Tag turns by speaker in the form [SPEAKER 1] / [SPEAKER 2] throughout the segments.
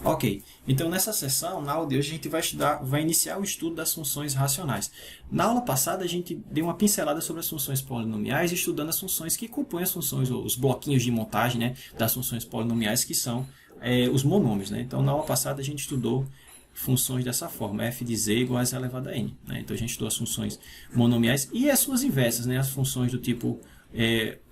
[SPEAKER 1] Ok, então nessa sessão, na aula de hoje, a gente vai iniciar o estudo das funções racionais. Na aula passada, a gente deu uma pincelada sobre as funções polinomiais, estudando as funções que compõem as funções, os bloquinhos de montagem, né, das funções polinomiais, que são os monômios. Né? Então, na aula passada, a gente estudou funções dessa forma, f de z igual a z elevado a n. Né? Então, a gente estudou as funções monomiais e as suas inversas, né? As funções do tipo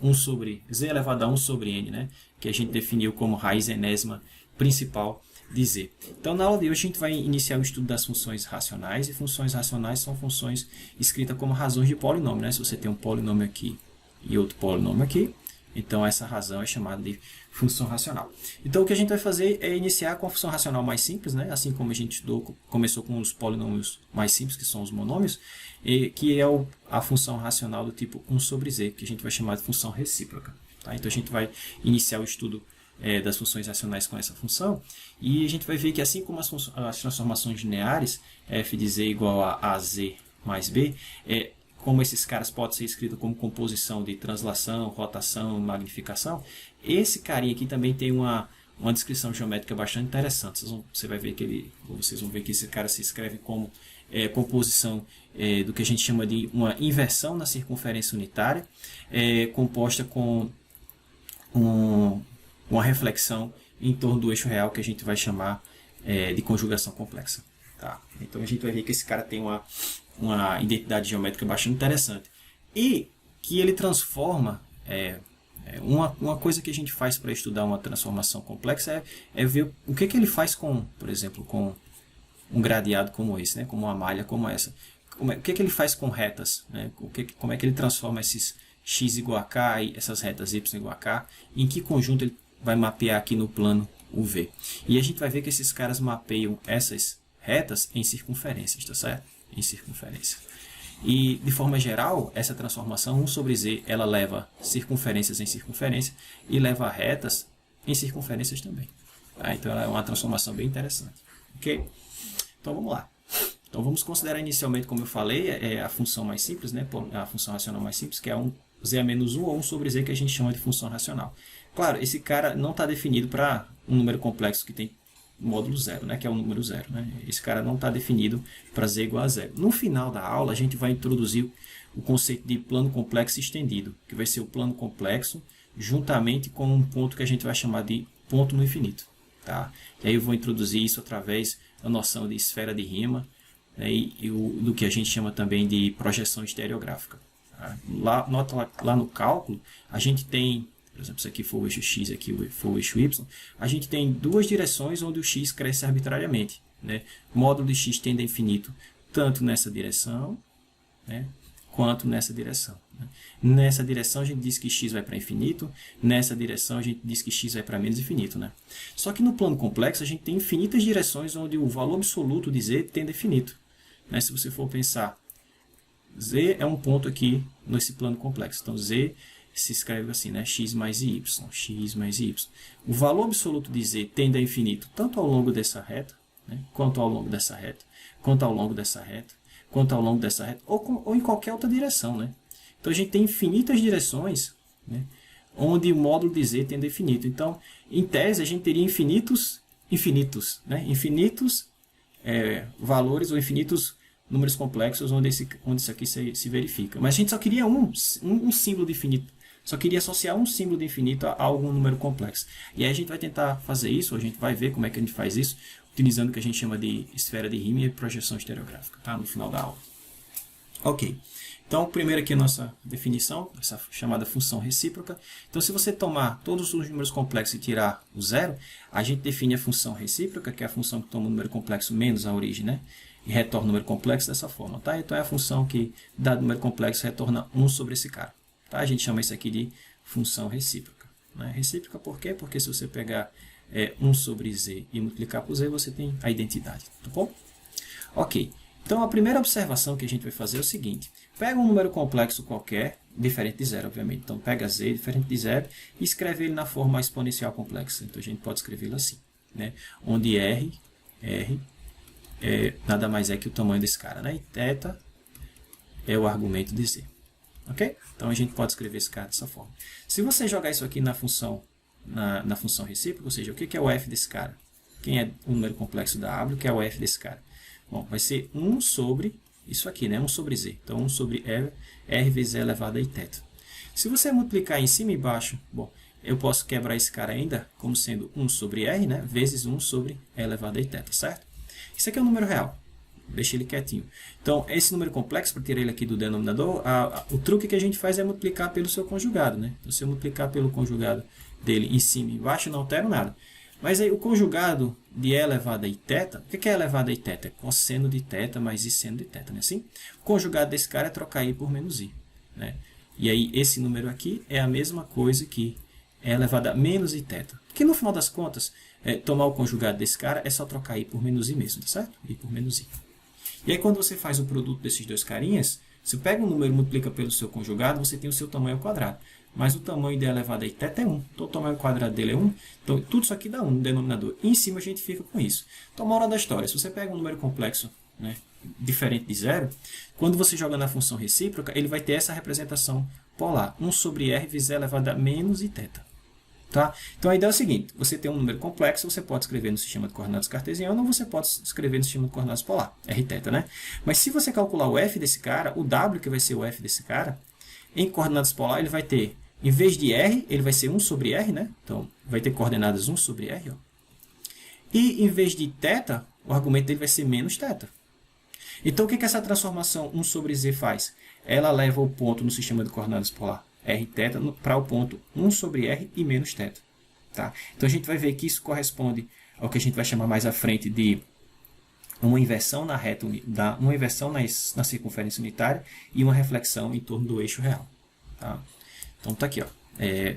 [SPEAKER 1] 1 sobre z elevado a 1 sobre n, né? Que a gente definiu como raiz enésima principal de z. Então, na aula de hoje, a gente vai iniciar o estudo das funções racionais, e funções racionais são funções escritas como razões de polinômio. Né? Se você tem um polinômio aqui e outro polinômio aqui, então essa razão é chamada de função racional. Então, o que a gente vai fazer é iniciar com a função racional mais simples, né? Assim como a gente estudou, começou com os polinômios mais simples, que são os monômios, que é a função racional do tipo 1 sobre z, que a gente vai chamar de função recíproca. Tá? Então, a gente vai iniciar o estudo das funções racionais com essa função, e a gente vai ver que assim como as transformações lineares, f de z igual a az mais b, como esses caras podem ser escritos como composição de translação, rotação, magnificação, esse carinha aqui também tem uma descrição geométrica bastante interessante. Vocês vão ver que esse cara se escreve como composição do que a gente chama de uma inversão na circunferência unitária, composta com uma reflexão em torno do eixo real, que a gente vai chamar de conjugação complexa. Tá? Então, a gente vai ver que esse cara tem uma identidade geométrica bastante interessante. E que ele transforma... uma coisa que a gente faz para estudar uma transformação complexa é ver o que ele faz com, por exemplo, com um gradeado como esse, né? Como uma malha como essa. O que ele faz com retas? Né? Como é que ele transforma esses x igual a k e essas retas y igual a k? Em que conjunto ele vai mapear aqui no plano o V? E a gente vai ver que esses caras mapeiam essas retas em circunferências, tá certo? Em circunferência. E, de forma geral, essa transformação 1 sobre z, ela leva circunferências em circunferência e leva retas em circunferências também. Tá? Então, ela é uma transformação bem interessante. Ok? Então, vamos lá. Então, vamos considerar inicialmente, como eu falei, a função mais simples, né? A função racional mais simples, que é z a menos 1 ou 1 sobre z, que a gente chama de função racional. Claro, esse cara não está definido para um número complexo que tem módulo zero, né, que é o número zero. Né? Esse cara não está definido para z igual a zero. No final da aula, a gente vai introduzir o conceito de plano complexo estendido, que vai ser o plano complexo juntamente com um ponto que a gente vai chamar de ponto no infinito. Tá? E aí eu vou introduzir isso através da noção de esfera de Riemann, né, do que a gente chama também de projeção estereográfica. Tá? Lá no cálculo, a gente tem... Por exemplo, se aqui for o eixo x, aqui for o eixo y, a gente tem duas direções onde o x cresce arbitrariamente. Né? O módulo de x tende a infinito tanto nessa direção, né, quanto nessa direção. Né? Nessa direção a gente diz que x vai para infinito, nessa direção a gente diz que x vai para menos infinito. Né? Só que no plano complexo a gente tem infinitas direções onde o valor absoluto de z tende a infinito. Né? Se você for pensar, z é um ponto aqui nesse plano complexo. Então, z se escreve assim, né? X mais y, x mais y. O valor absoluto de z tende a infinito, tanto ao longo dessa reta, né? Quanto ao longo dessa reta, quanto ao longo dessa reta, quanto ao longo dessa reta, ou em qualquer outra direção. Né? Então, a gente tem infinitas direções, né, onde o módulo de z tende a infinito. Então, em tese, a gente teria infinitos, né? Infinitos valores ou infinitos números complexos onde isso aqui se verifica. Mas a gente só queria um símbolo de infinito. Só queria associar um símbolo de infinito a algum número complexo. E aí a gente vai tentar fazer isso, a gente vai ver como é que a gente faz isso, utilizando o que a gente chama de esfera de Riemann e projeção estereográfica, tá? No final da aula. Ok. Então, primeiro aqui a nossa definição, essa chamada função recíproca. Então, se você tomar todos os números complexos e tirar o zero, a gente define a função recíproca, que é a função que toma o número complexo menos a origem, né? E retorna o número complexo dessa forma. Tá? Então, é a função que, dado o número complexo, retorna 1 sobre esse cara. Tá? A gente chama isso aqui de função recíproca. Né? Recíproca por quê? Porque se você pegar 1 sobre z e multiplicar por z, você tem a identidade. Tá bom? Ok. Então, a primeira observação que a gente vai fazer é o seguinte. Pega um número complexo qualquer, diferente de zero, obviamente. Então, pega z, diferente de zero, e escreve ele na forma exponencial complexa. Então, a gente pode escrevê-lo assim. Né? Onde r nada mais é que o tamanho desse cara. Né? E θ é o argumento de z. Ok? Então, a gente pode escrever esse cara dessa forma. Se você jogar isso aqui na função recíproca, ou seja, o que é o f desse cara? Quem é o número complexo W, que é o f desse cara? Bom, vai ser 1 sobre isso aqui, né? 1 sobre z. Então, 1 sobre r vezes e elevado a i θ. Se você multiplicar em cima e embaixo, bom, eu posso quebrar esse cara ainda como sendo 1 sobre r, né? Vezes 1 sobre e elevado a i θ, certo? Isso aqui é um número real. Deixa ele quietinho. Então, esse número complexo, para tirar ele aqui do denominador, o truque que a gente faz é multiplicar pelo seu conjugado, né? Então, se eu multiplicar pelo conjugado dele em cima e embaixo, não altero nada. Mas aí o conjugado de e elevado a i θ, o que é elevado a i θ? É cosseno de θ mais i seno de θ, né? Assim? O conjugado desse cara é trocar i por menos i, né? E aí esse número aqui é a mesma coisa que e elevado a menos i θ. Porque no final das contas, tomar o conjugado desse cara é só trocar i por menos i mesmo, tá certo? I por menos i. E aí quando você faz o produto desses dois carinhas, você pega um número e multiplica pelo seu conjugado, você tem o seu tamanho ao quadrado. Mas o tamanho de e elevado a i θ é 1. Então o tamanho ao quadrado dele é 1. Então tudo isso aqui dá 1 no denominador. E em cima a gente fica com isso. Então, moral da história, se você pega um número complexo, né, diferente de zero, quando você joga na função recíproca, ele vai ter essa representação polar. 1 sobre r vezes e elevado a menos i θ. Tá? Então a ideia é o seguinte, você tem um número complexo, você pode escrever no sistema de coordenadas cartesiano ou você pode escrever no sistema de coordenadas polar, rθ, né? Mas se você calcular o f desse cara, o w, que vai ser o f desse cara, em coordenadas polar ele vai ter, em vez de r, ele vai ser 1 sobre r, né? Então vai ter coordenadas 1 sobre r, ó. E em vez de θ, o argumento dele vai ser menos θ. Então o que essa transformação 1 sobre z faz? Ela leva o ponto no sistema de coordenadas polar rθ para o ponto 1 sobre r e menos θ. Tá? Então a gente vai ver que isso corresponde ao que a gente vai chamar mais à frente de uma inversão na reta, uma inversão na circunferência unitária e uma reflexão em torno do eixo real. Tá? Então está aqui. Ó.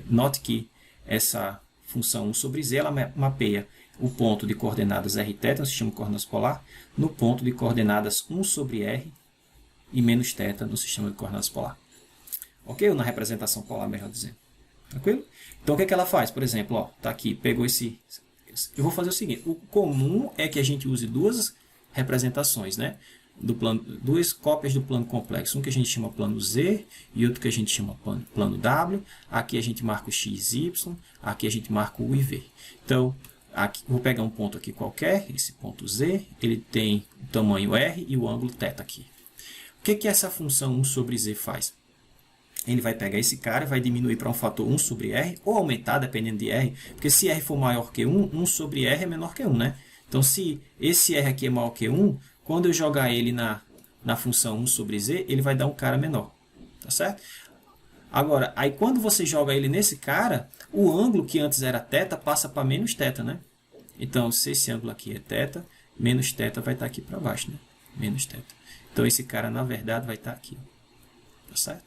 [SPEAKER 1] Note que essa função 1 sobre z ela mapeia o ponto de coordenadas rθ no sistema de coordenadas polar no ponto de coordenadas 1 sobre r e menos θ no sistema de coordenadas polar. Ok? Ou na representação polar, melhor dizendo. Tranquilo? Então, o que ela faz? Por exemplo, ó, tá aqui, pegou esse... Eu vou fazer o seguinte, o comum é que a gente use duas representações, né? Duas cópias do plano complexo. Um que a gente chama plano Z e outro que a gente chama plano W. Aqui a gente marca o X e Y, aqui a gente marca o U e V. Então, aqui, vou pegar um ponto aqui qualquer, esse ponto Z, ele tem o tamanho R e o ângulo θ aqui. O que essa função 1 sobre Z faz? Ele vai pegar esse cara e vai diminuir para um fator 1 sobre R, ou aumentar, dependendo de R, porque se R for maior que 1, 1 sobre R é menor que 1, né? Então, se esse R aqui é maior que 1, quando eu jogar ele na função 1 sobre Z, ele vai dar um cara menor, tá certo? Agora, aí quando você joga ele nesse cara, o ângulo que antes era θ passa para menos θ, né? Então, se esse ângulo aqui é θ, menos θ vai estar aqui para baixo, né? Menos θ. Então, esse cara, na verdade, vai estar aqui, tá certo?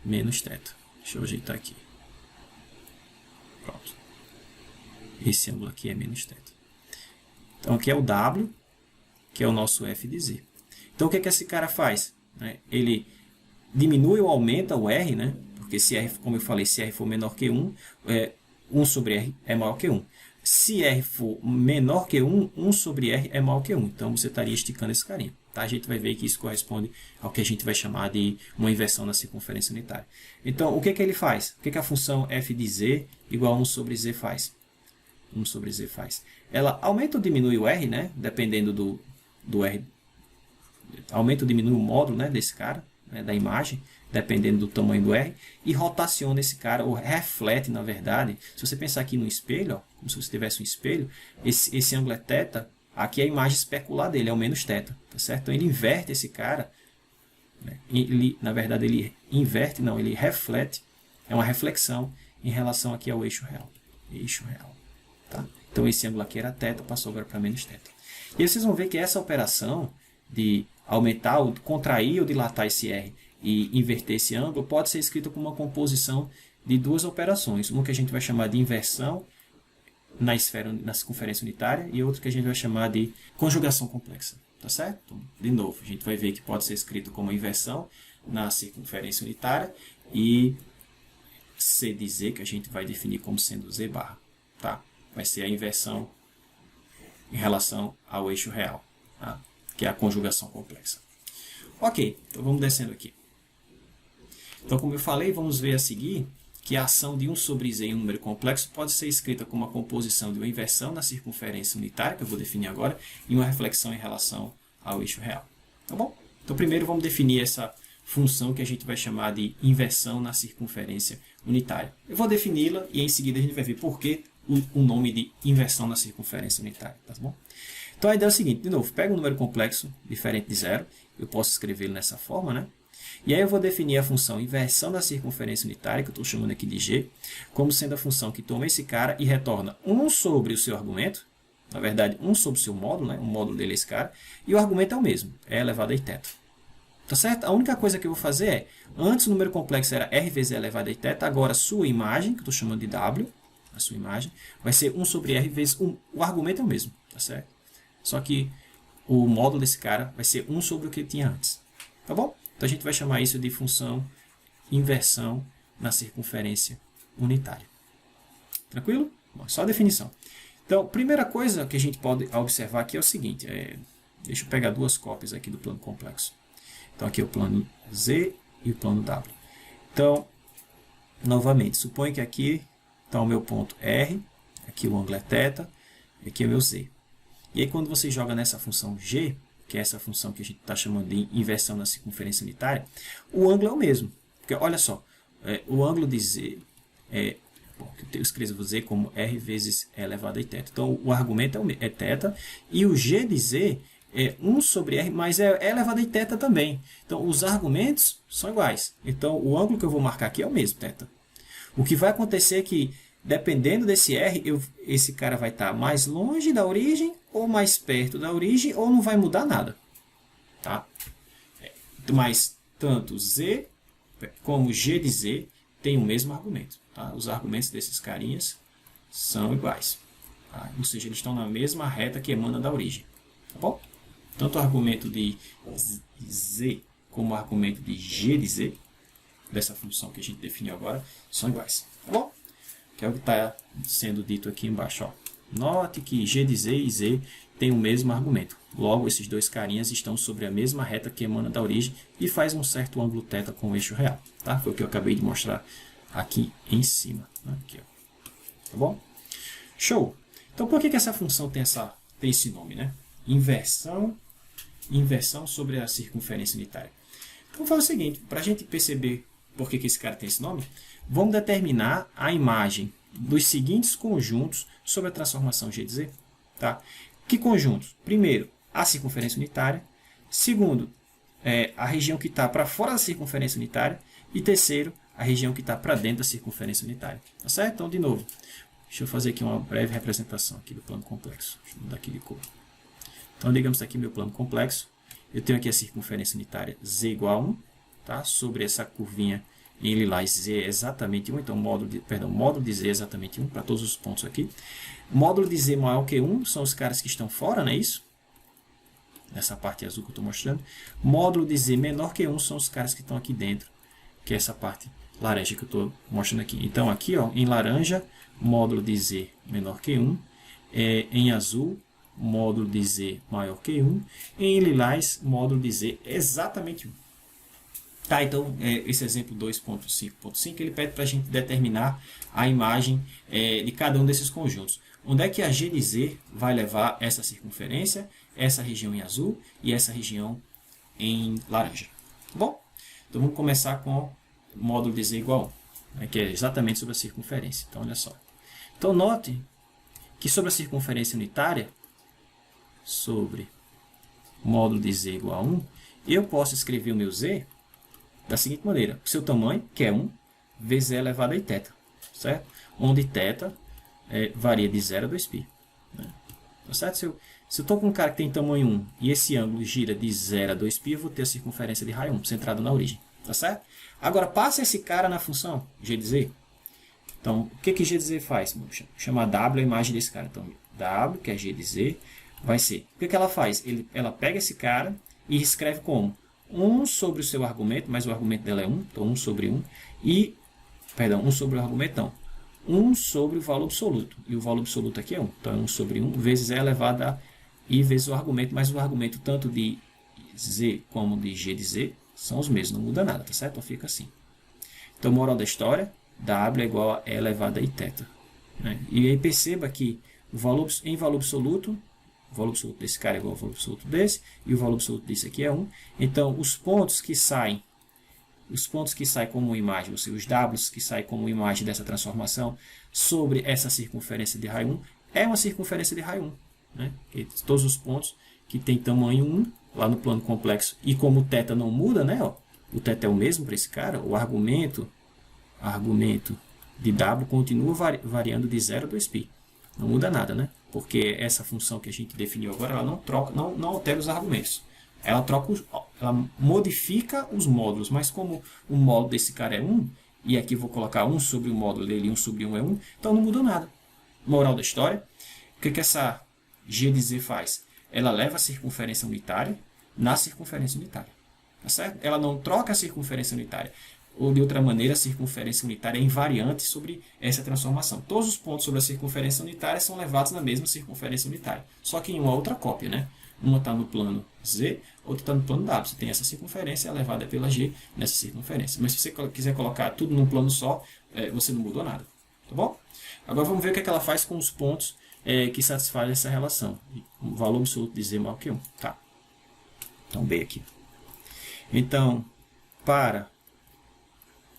[SPEAKER 1] Menos θ. Deixa eu ajeitar aqui. Pronto. Esse ângulo aqui é menos θ. Então, aqui é o W, que é o nosso f de z. Então, o que esse cara faz? Ele diminui ou aumenta o r, né? Porque se r, como eu falei, se r for menor que 1, 1 sobre r é maior que 1. Se r for menor que 1, 1 sobre r é maior que 1. Então, você estaria esticando esse carinha. Tá? A gente vai ver que isso corresponde ao que a gente vai chamar de uma inversão na circunferência unitária. Então, o que ele faz? O que a função f de z igual a 1 sobre z faz? 1 sobre z faz. Ela aumenta ou diminui o r, né? Dependendo do r. Aumenta ou diminui o módulo, né, desse cara, né, da imagem, dependendo do tamanho do r, e rotaciona esse cara, ou reflete, na verdade. Se você pensar aqui no espelho, ó, como se você tivesse um espelho, esse ângulo é θ, aqui é a imagem especular dele, é o menos θ, tá certo? Então ele inverte esse cara, né? Na verdade ele inverte, não, ele reflete, é uma reflexão em relação aqui ao eixo real. Eixo real, tá? Então esse ângulo aqui era θ, passou agora para menos θ. E aí vocês vão ver que essa operação de aumentar, ou contrair ou dilatar esse R e inverter esse ângulo pode ser escrita como uma composição de duas operações. Uma que a gente vai chamar de inversão na circunferência unitária e outra que a gente vai chamar de conjugação complexa. Tá certo? Então, de novo, a gente vai ver que pode ser escrito como inversão na circunferência unitária e C de Z, que a gente vai definir como sendo Z barra. Tá? Vai ser a inversão em relação ao eixo real, tá? Que é a conjugação complexa. Ok, então vamos descendo aqui. Então, como eu falei, vamos ver a seguir que a ação de 1 sobre z em um número complexo pode ser escrita como a composição de uma inversão na circunferência unitária, que eu vou definir agora, e uma reflexão em relação ao eixo real. Tá bom? Então, primeiro vamos definir essa função que a gente vai chamar de inversão na circunferência unitária. Eu vou defini-la e em seguida a gente vai ver por que o nome de inversão na circunferência unitária. Tá bom? Então, a ideia é o seguinte, de novo, pega um número complexo diferente de zero, eu posso escrevê-lo nessa forma, né? E aí eu vou definir a função inversão da circunferência unitária, que eu estou chamando aqui de g, como sendo a função que toma esse cara e retorna 1 sobre o seu argumento, na verdade 1 sobre o seu módulo, né? O módulo dele é esse cara, e o argumento é o mesmo, é elevado a i θ. Tá certo? A única coisa que eu vou fazer é, antes o número complexo era r vezes e elevado a i θ, agora a sua imagem, que eu estou chamando de w, a sua imagem, vai ser 1 sobre r vezes 1, o argumento é o mesmo, tá certo? Só que o módulo desse cara vai ser 1 sobre o que ele tinha antes, tá bom? Então, a gente vai chamar isso de função inversão na circunferência unitária. Tranquilo? Bom, só a definição. Então, primeira coisa que a gente pode observar aqui é o seguinte. Deixa eu pegar duas cópias aqui do plano complexo. Então, aqui é o plano Z e o plano W. Então, novamente, suponho que aqui está o meu ponto R, aqui o ângulo é θ, e aqui é o meu Z. E aí, quando você joga nessa função G, que é essa função que a gente está chamando de inversão na circunferência unitária, o ângulo é o mesmo. Porque, olha só, o ângulo de Z, eu escrevo Z como R vezes E elevado a θ. Então, o argumento é θ, e o G de Z é 1 sobre R, mas é elevado a θ também. Então, os argumentos são iguais. Então, o ângulo que eu vou marcar aqui é o mesmo, θ. O que vai acontecer é que, dependendo desse R, esse cara vai estar mais longe da origem, ou mais perto da origem, ou não vai mudar nada. Tá? Mas tanto Z como G de Z tem o mesmo argumento. Tá? Os argumentos desses carinhas são iguais. Tá? Ou seja, eles estão na mesma reta que emana da origem. Tá bom? Tanto o argumento de Z como o argumento de G de Z, dessa função que a gente definiu agora, são iguais. Tá bom? Que é o que está sendo dito aqui embaixo. Ó. Note que G de Z e Z têm o mesmo argumento. Logo, esses dois carinhas estão sobre a mesma reta que emana da origem e faz um certo ângulo θ com o eixo real. Tá? Foi o que eu acabei de mostrar aqui em cima. Aqui, ó. Tá bom? Show! Então, por que essa função tem esse nome? Né? Inversão sobre a circunferência unitária. Então, vamos fazer o seguinte, para a gente perceber por que esse cara tem esse nome, vamos determinar a imagem dos seguintes conjuntos sobre a transformação G de Z. Tá? Que conjuntos? Primeiro, a circunferência unitária. Segundo, a região que está para fora da circunferência unitária. E terceiro, a região que está para dentro da circunferência unitária. Tá certo? Então, de novo, deixa eu fazer aqui uma breve representação aqui do plano complexo. Deixa eu mudar aqui de cor. Então, digamos aqui meu plano complexo. Eu tenho aqui a circunferência unitária Z igual a 1. Tá? Sobre essa curvinha em lilás, Z é exatamente 1. Então, módulo de Z é exatamente 1 para todos os pontos aqui. Módulo de Z maior que 1 são os caras que estão fora, não é isso? Nessa parte azul que eu estou mostrando. Módulo de Z menor que 1 são os caras que estão aqui dentro, que é essa parte laranja que eu estou mostrando aqui. Então, aqui, ó, em laranja, módulo de Z menor que 1. Em azul, módulo de Z maior que 1. Em lilás, módulo de Z exatamente 1. Tá, então, esse exemplo 2.5.5, ele pede para a gente determinar a imagem de cada um desses conjuntos. Onde é que a G de Z vai levar essa circunferência, essa região em azul e essa região em laranja. Tá bom? Então, vamos começar com o módulo de Z igual a 1, né, que é exatamente sobre a circunferência. Então, olha só. Então, note que sobre a circunferência unitária, sobre módulo de Z igual a 1, eu posso escrever o meu Z da seguinte maneira: o seu tamanho, que é 1, vezes E elevado a θ, certo? Onde θ varia de 0 a 2π. Né? Tá certo? Se eu estou com um cara que tem tamanho 1 e esse ângulo gira de 0 a 2π, eu vou ter a circunferência de raio 1, centrada na origem. Tá certo? Agora, passa esse cara na função G de Z. Então, o que G de Z faz? Vou chamar W a imagem desse cara. Então, W, que é G de Z, vai ser... O que ela faz? Ela pega esse cara e escreve como 1 sobre o seu argumento, mas o argumento dela é 1, então 1 sobre 1, e, perdão, 1 sobre o argumento, não, 1 sobre o valor absoluto, e o valor absoluto aqui é 1, então é 1 sobre 1, vezes E elevado a I vezes o argumento, mas o argumento tanto de Z como de G de Z são os mesmos, não muda nada, tá certo? Então fica assim. Então, moral da história, W é igual a E elevado a I θ. Né? E aí perceba que em valor absoluto, o valor absoluto desse cara é igual ao valor absoluto desse, e o valor absoluto desse aqui é 1. Então, os pontos que saem como imagem, ou seja, os Ws que saem como imagem dessa transformação sobre essa circunferência de raio 1, é uma circunferência de raio 1. Né? E todos os pontos que têm tamanho 1, lá no plano complexo, e como o θ não muda, né? Ó, o θ é o mesmo para esse cara, o argumento de W continua variando de 0 a 2π. Não muda nada, né? Porque essa função que a gente definiu agora, ela não altera os argumentos. Ela modifica os módulos, mas como o módulo desse cara é 1, e aqui eu vou colocar 1 sobre o módulo dele e 1 sobre 1 é 1, então não mudou nada. Moral da história, o que essa G de Z faz? Ela leva a circunferência unitária na circunferência unitária. Tá certo? Ela não troca a circunferência unitária. Ou, de outra maneira, a circunferência unitária é invariante sobre essa transformação. Todos os pontos sobre a circunferência unitária são levados na mesma circunferência unitária. Só que em uma outra cópia, né? Uma está no plano Z, outra está no plano W. Você tem essa circunferência elevada pela G nessa circunferência. Mas se você quiser colocar tudo num plano só, você não mudou nada. Tá bom? Agora vamos ver o que ela faz com os pontos que satisfazem essa relação. O valor absoluto de Z maior que 1. Tá. Então, B aqui. Então, para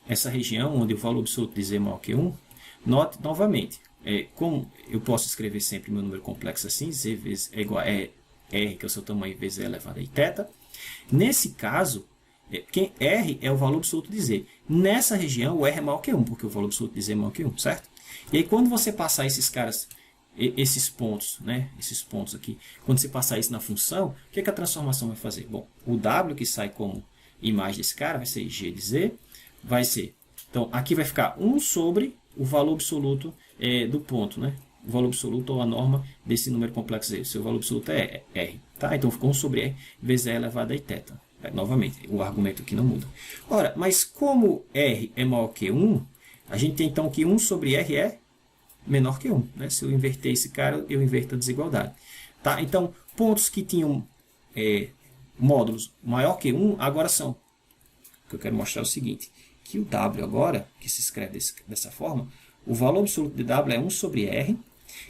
[SPEAKER 1] essa região onde o valor absoluto de Z é maior que 1, note novamente, como eu posso escrever sempre meu número complexo assim, Z vezes é igual a R, que é o seu tamanho, vezes E elevado a Iθ. Nesse caso, R é o valor absoluto de Z. Nessa região, o R é maior que 1, porque o valor absoluto de Z é maior que 1, certo? E aí, quando você passar esses pontos, né? Esses pontos aqui, quando você passar isso na função, o que a transformação vai fazer? Bom, o W que sai como imagem desse cara vai ser G de Z, vai ser, então aqui vai ficar 1 sobre o valor absoluto do ponto, né? O valor absoluto ou a norma desse número complexo Z. O seu valor absoluto é R, tá? Então ficou 1 sobre R vezes E elevado a Iθ. Novamente, o argumento aqui não muda. Ora, mas como R é maior que 1, a gente tem então que 1 sobre R é menor que 1. Né? Se eu inverter esse cara, eu inverto a desigualdade. Tá? Então, pontos que tinham módulos maior que 1, agora são. O que eu quero mostrar é o seguinte, que o W agora, que se escreve dessa forma, o valor absoluto de W é 1 sobre R,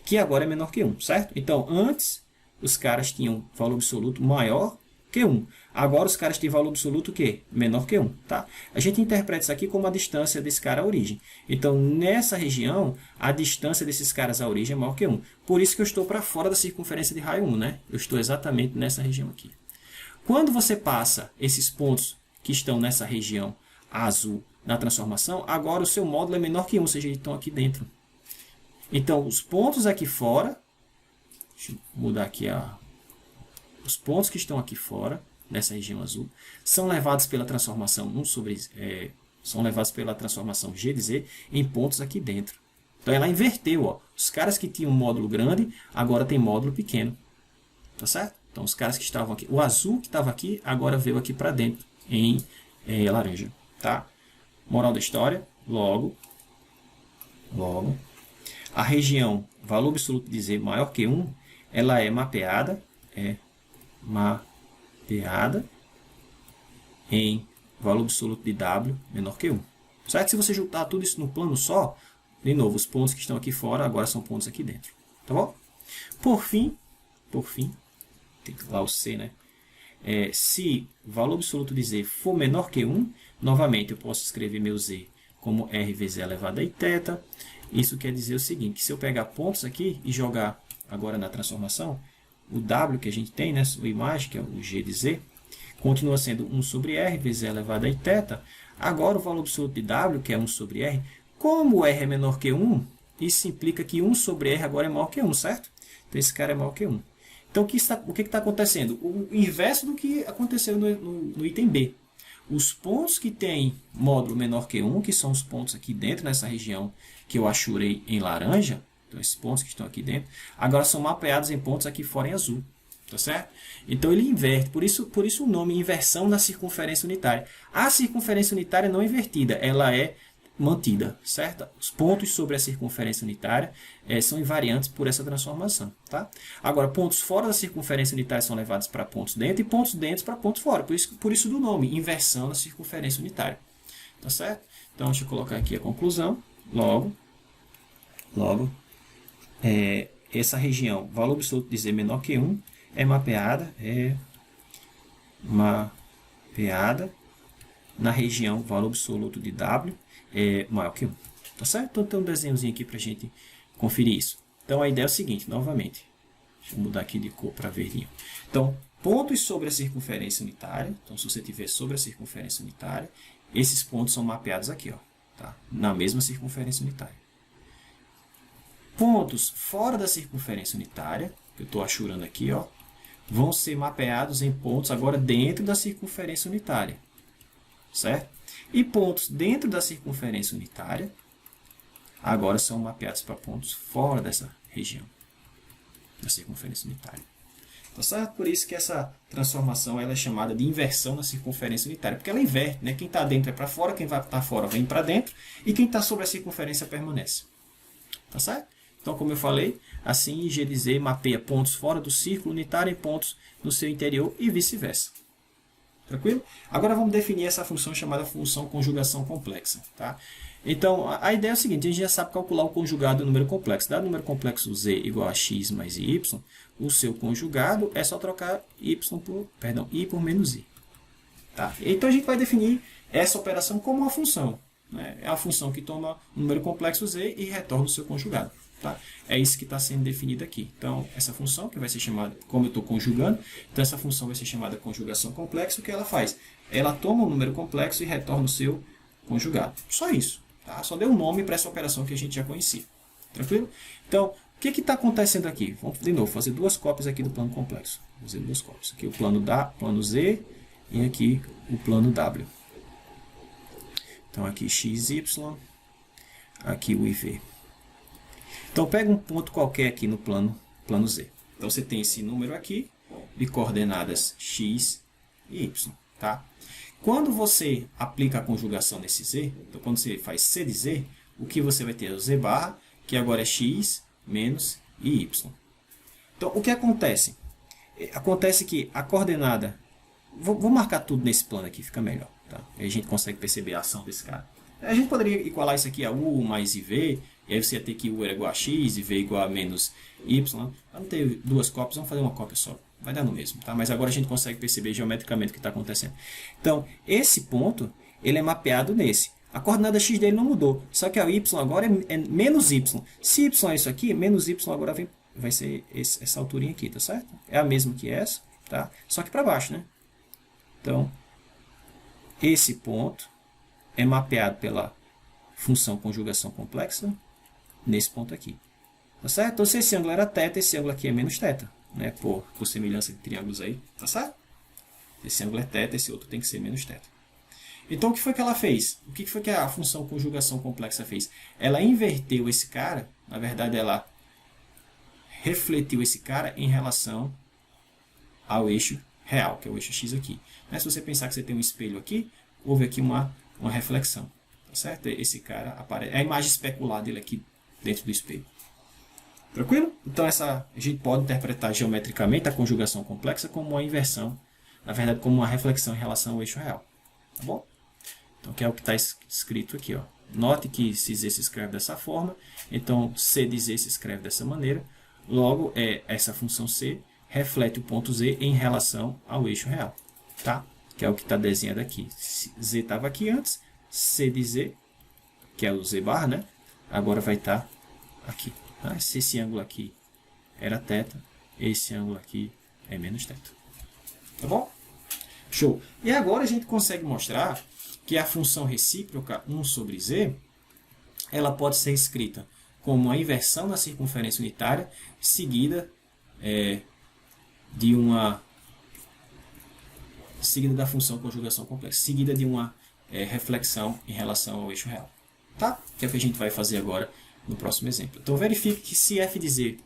[SPEAKER 1] que agora é menor que 1, certo? Então, antes, os caras tinham valor absoluto maior que 1. Agora, os caras têm valor absoluto o quê? Menor que 1, tá? A gente interpreta isso aqui como a distância desse cara à origem. Então, nessa região, a distância desses caras à origem é maior que 1. Por isso que eu estou para fora da circunferência de raio 1, né? Eu estou exatamente nessa região aqui. Quando você passa esses pontos que estão nessa região azul na transformação, agora o seu módulo é menor que 1, ou seja, eles estão aqui dentro. Então, os pontos aqui fora, deixa eu mudar aqui os pontos que estão aqui fora, nessa região azul, são levados pela transformação são levados pela transformação G de Z em pontos aqui dentro. Então, ela inverteu. Ó. Os caras que tinham um módulo grande, agora tem módulo pequeno. Tá certo? Então, os caras que estavam aqui, o azul que estava aqui, agora veio aqui para dentro, em laranja. Tá? Moral da história, logo, a região valor absoluto de Z maior que 1, ela é mapeada em valor absoluto de W menor que 1. Certo? Se você juntar tudo isso no plano só, de novo, os pontos que estão aqui fora agora são pontos aqui dentro. Tá bom? Por fim, tem lá o C, né? Se o valor absoluto de Z for menor que 1, novamente eu posso escrever meu Z como R vezes E elevado a Iθ. Isso quer dizer o seguinte, que se eu pegar pontos aqui e jogar agora na transformação, o W que a gente tem, né, sua imagem, que é o G de Z, continua sendo 1 sobre R vezes E elevado a Iθ. Agora o valor absoluto de W, que é 1 sobre R, como R é menor que 1, isso implica que 1 sobre R agora é maior que 1, certo? Então esse cara é maior que 1. Então o que está acontecendo? O inverso do que aconteceu no item B. Os pontos que têm módulo menor que 1, que são os pontos aqui dentro, nessa região que eu achurei em laranja, então esses pontos que estão aqui dentro, agora são mapeados em pontos aqui fora em azul. Tá certo? Então ele inverte, por isso o nome inversão na circunferência unitária. A circunferência unitária não é invertida, ela é mantida, certo? Os pontos sobre a circunferência unitária são invariantes por essa transformação, tá? Agora, pontos fora da circunferência unitária são levados para pontos dentro e pontos dentro para pontos fora, por isso do nome, inversão na circunferência unitária, tá certo? Então, deixa eu colocar aqui a conclusão. Logo, essa região, valor absoluto de z menor que 1, é mapeada na região valor absoluto de w maior que 1. Tá certo? Então tem um desenhozinho aqui para a gente conferir isso. Então a ideia é o seguinte, novamente. Deixa eu mudar aqui de cor para verdinho. Então, pontos sobre a circunferência unitária. Então, se você tiver sobre a circunferência unitária, esses pontos são mapeados aqui, ó, tá? Na mesma circunferência unitária. Pontos fora da circunferência unitária, que eu estou achurando aqui, ó, vão ser mapeados em pontos agora dentro da circunferência unitária. Certo? E pontos dentro da circunferência unitária agora são mapeados para pontos fora dessa região da circunferência unitária. Tá certo? Por isso que essa transformação ela é chamada de inversão na circunferência unitária, porque ela inverte, né? Quem está dentro é para fora, quem vai estar fora vem para dentro, e quem está sobre a circunferência permanece. Tá certo? Então, como eu falei, assim GDZ mapeia pontos fora do círculo unitário e pontos no seu interior e vice-versa. Tranquilo? Agora vamos definir essa função chamada função conjugação complexa. Tá? Então, a ideia é o seguinte, a gente já sabe calcular o conjugado do número complexo. Dado o número complexo z igual a x mais y, o seu conjugado é só trocar i por menos i. Tá? Então, a gente vai definir essa operação como uma função. Né? É a função que toma o número complexo z e retorna o seu conjugado. Tá? É isso que está sendo definido aqui. Então, essa função, que vai ser chamada, como eu estou conjugando, então essa função vai ser chamada conjugação complexa. O que ela faz? Ela toma o número complexo e retorna o seu conjugado. Só isso. Tá? Só deu um nome para essa operação que a gente já conhecia. Tranquilo? Então, o que está acontecendo aqui? Vamos, de novo, fazer duas cópias aqui do plano complexo. Vou fazer duas cópias. Aqui o plano Z e aqui o plano W. Então, aqui x, y, aqui o IV. Então, pega um ponto qualquer aqui no plano Z. Então, você tem esse número aqui de coordenadas x e y. Tá? Quando você aplica a conjugação nesse z, então quando você faz c de z, o que você vai ter é o z barra, que agora é x menos y. Então, o que acontece? Acontece que a coordenada... Vou marcar tudo nesse plano aqui, fica melhor. Tá? Aí a gente consegue perceber a ação desse cara. A gente poderia igualar isso aqui a u mais iv, e aí você ia ter que u era igual a x e v igual a menos y. Para não ter duas cópias, vamos fazer uma cópia só. Vai dar no mesmo, tá? Mas agora a gente consegue perceber geometricamente o que está acontecendo. Então, esse ponto, ele é mapeado nesse. A coordenada x dele não mudou, só que a y agora é menos y. Se y é isso aqui, menos y agora vai ser essa alturinha aqui, tá certo? É a mesma que essa, tá? Só que para baixo, né? Então, esse ponto é mapeado pela função conjugação complexa nesse ponto aqui. Tá certo? Então, se esse ângulo era θ, esse ângulo aqui é menos θ. Né, por semelhança de triângulos aí, tá certo? Esse ângulo é θ, esse outro tem que ser menos θ. Então, o que foi que ela fez? O que foi que a função conjugação complexa fez? Ela inverteu esse cara, na verdade, ela refletiu esse cara em relação ao eixo real, que é o eixo x aqui. Mas se você pensar que você tem um espelho aqui, houve aqui uma reflexão, tá certo? Esse cara aparece, é a imagem especular dele aqui dentro do espelho. Tranquilo? Então, a gente pode interpretar geometricamente a conjugação complexa como uma inversão, na verdade, como uma reflexão em relação ao eixo real. Tá bom? Então, que é o que está escrito aqui. Ó. Note que se z se escreve dessa forma, então c de z se escreve dessa maneira. Logo, essa função c reflete o ponto z em relação ao eixo real. Tá? Que é o que está desenhado aqui. Z estava aqui antes, c de z, que é o z barra, né? Agora vai estar aqui. Se esse ângulo aqui era θ, esse ângulo aqui é menos θ. Tá bom? Show! E agora a gente consegue mostrar que a função recíproca 1 sobre z, ela pode ser escrita como uma inversão na circunferência unitária, seguida da função conjugação complexa, seguida de uma reflexão em relação ao eixo real. Tá? Que é o que a gente vai fazer agora no próximo exemplo. Então, verifique que se f de z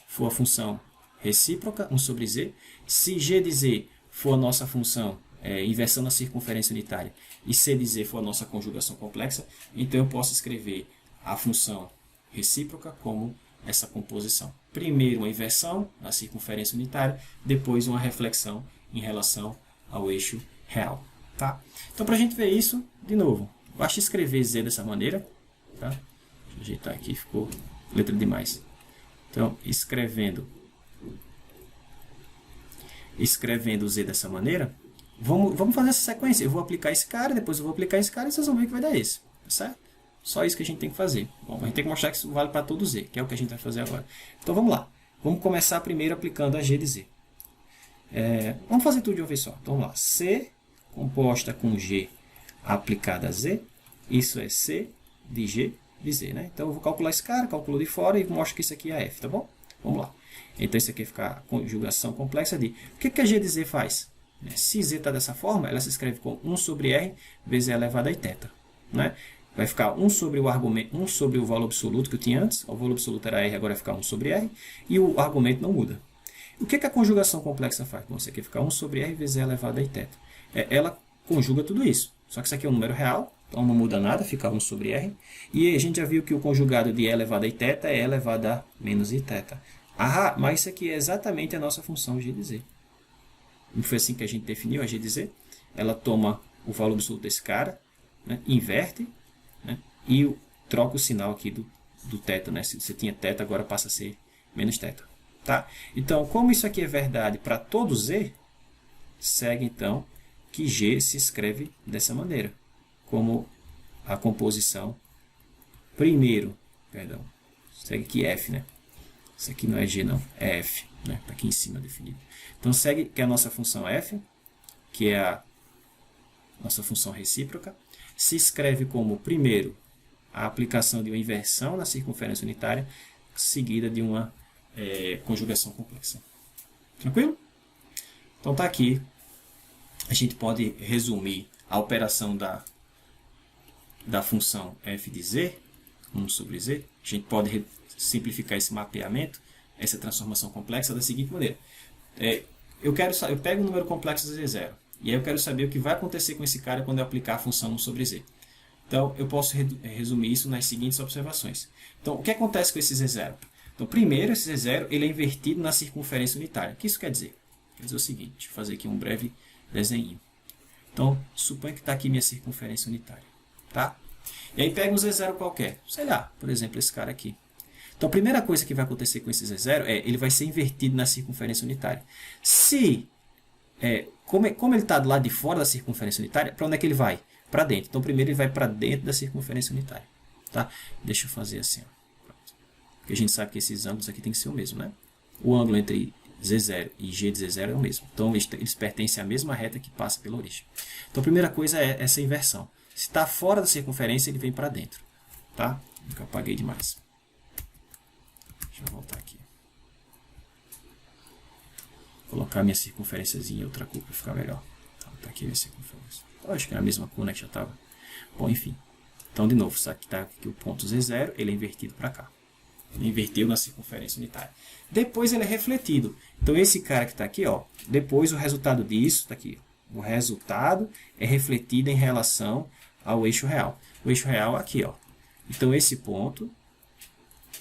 [SPEAKER 1] for a função recíproca, 1 sobre z, se g de z for a nossa função inversão na circunferência unitária e c de z for a nossa conjugação complexa, então eu posso escrever a função recíproca como essa composição. Primeiro uma inversão na circunferência unitária, depois uma reflexão em relação ao eixo real. Tá? Então, para a gente ver isso, de novo, basta escrever z dessa maneira, tá? ajeitar aqui, ficou letra demais. Então, escrevendo o Z dessa maneira, vamos fazer essa sequência. Eu vou aplicar esse cara, depois eu vou aplicar esse cara, e vocês vão ver que vai dar esse. Tá certo? Só isso que a gente tem que fazer. Bom, a gente tem que mostrar que isso vale para todo Z, que é o que a gente vai fazer agora. Então, vamos lá. Vamos começar primeiro aplicando a G de Z. Vamos fazer tudo de uma vez só. Então, vamos lá. C composta com G aplicada a Z. Isso é C de G de Z, né? Então, eu vou calcular esse cara, calculo de fora e mostro que isso aqui é F, tá bom? Vamos lá. Então, isso aqui fica a conjugação complexa de... O que a G de Z faz? Se Z está dessa forma, ela se escreve com 1 sobre R vezes E elevado a θ. Né? Vai ficar 1 sobre o argumento, 1 sobre o valor absoluto que eu tinha antes. O valor absoluto era R, agora vai ficar 1 sobre R. E o argumento não muda. O que a conjugação complexa faz? Bom, isso aqui fica 1 sobre R vezes E elevado a θ. Ela conjuga tudo isso. Só que isso aqui é um número real, então não muda nada, fica 1 sobre R. E a gente já viu que o conjugado de E elevado a θ é E elevado a menos Iθ. Ah, mas isso aqui é exatamente a nossa função G de Z. Não foi assim que a gente definiu a G de Z? Ela toma o valor absoluto desse cara, né, inverte, né, e troca o sinal aqui do θ. Né? Se você tinha θ, agora passa a ser menos θ. Tá? Então, como isso aqui é verdade para todo Z, segue então que G se escreve dessa maneira, como a composição segue que F, né? Isso aqui não é G não, é F, né? Está aqui em cima definido. Então segue que a nossa função F, que é a nossa função recíproca, se escreve como, primeiro, a aplicação de uma inversão na circunferência unitária, seguida de uma conjugação complexa. Tranquilo? Então está aqui. A gente pode resumir a operação da função f de z, 1 sobre z. A gente pode simplificar esse mapeamento, essa transformação complexa da seguinte maneira. Eu pego um número complexo z0, e aí eu quero saber o que vai acontecer com esse cara quando eu aplicar a função 1 sobre z. Então, eu posso resumir isso nas seguintes observações. Então, o que acontece com esse z0? Então, primeiro, esse z0 ele é invertido na circunferência unitária. O que isso quer dizer? Quer dizer o seguinte, deixa eu fazer aqui um breve desenho. Então, suponha que está aqui minha circunferência unitária. Tá? E aí pega um z0 qualquer. Sei lá, por exemplo, esse cara aqui. Então, a primeira coisa que vai acontecer com esse z0 ele vai ser invertido na circunferência unitária. Como ele está do lado de fora da circunferência unitária, para onde é que ele vai? Para dentro. Então, primeiro ele vai para dentro da circunferência unitária. Tá? Deixa eu fazer assim. Ó. Porque a gente sabe que esses ângulos aqui tem que ser o mesmo, né? O ângulo entre Z0 e G de Z0 é o mesmo. Então, eles pertencem à mesma reta que passa pela origem. Então, a primeira coisa é essa inversão. Se está fora da circunferência, ele vem para dentro. Tá? Eu apaguei demais. Deixa eu voltar aqui. Vou colocar minha circunferênciazinha em outra cor para ficar melhor. Tá aqui a minha circunferência. Acho que é a mesma cor, né, que já estava. Bom, enfim. Então, de novo, aqui está aqui o ponto Z0, ele é invertido para cá. Ele inverteu na circunferência unitária. Depois ele é refletido. Então, esse cara que está aqui, ó, depois o resultado disso, está aqui. O resultado é refletido em relação ao eixo real. O eixo real aqui, ó. Então, esse ponto,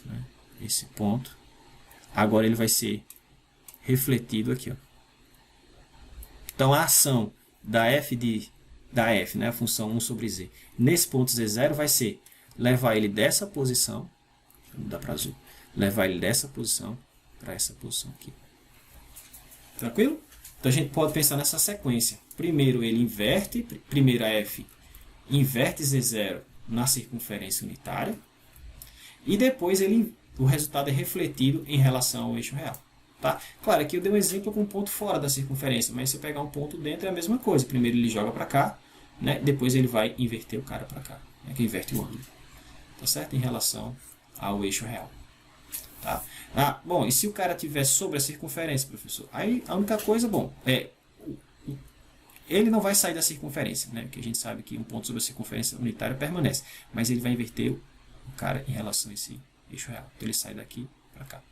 [SPEAKER 1] né, agora ele vai ser refletido aqui, ó. Então, a ação da f, né, a função 1 sobre z, nesse ponto z0 vai ser levar ele dessa posição, vou mudar para azul, levar ele dessa posição para essa posição aqui. Tranquilo? Então a gente pode pensar nessa sequência. Primeiro ele inverte, primeiro a f inverte z0 na circunferência unitária, e depois o resultado é refletido em relação ao eixo real. Tá? Claro, aqui eu dei um exemplo com um ponto fora da circunferência, mas se eu pegar um ponto dentro é a mesma coisa. Primeiro ele joga para cá, né? Depois ele vai inverter o cara para cá, né? Que inverte o ângulo. Tá certo? Em relação ao eixo real. Tá? Bom, e se o cara estiver sobre a circunferência, professor? Aí a única coisa, bom, ele não vai sair da circunferência, né? Porque a gente sabe que um ponto sobre a circunferência unitária permanece, mas ele vai inverter o cara em relação a esse eixo real. Então ele sai daqui para cá.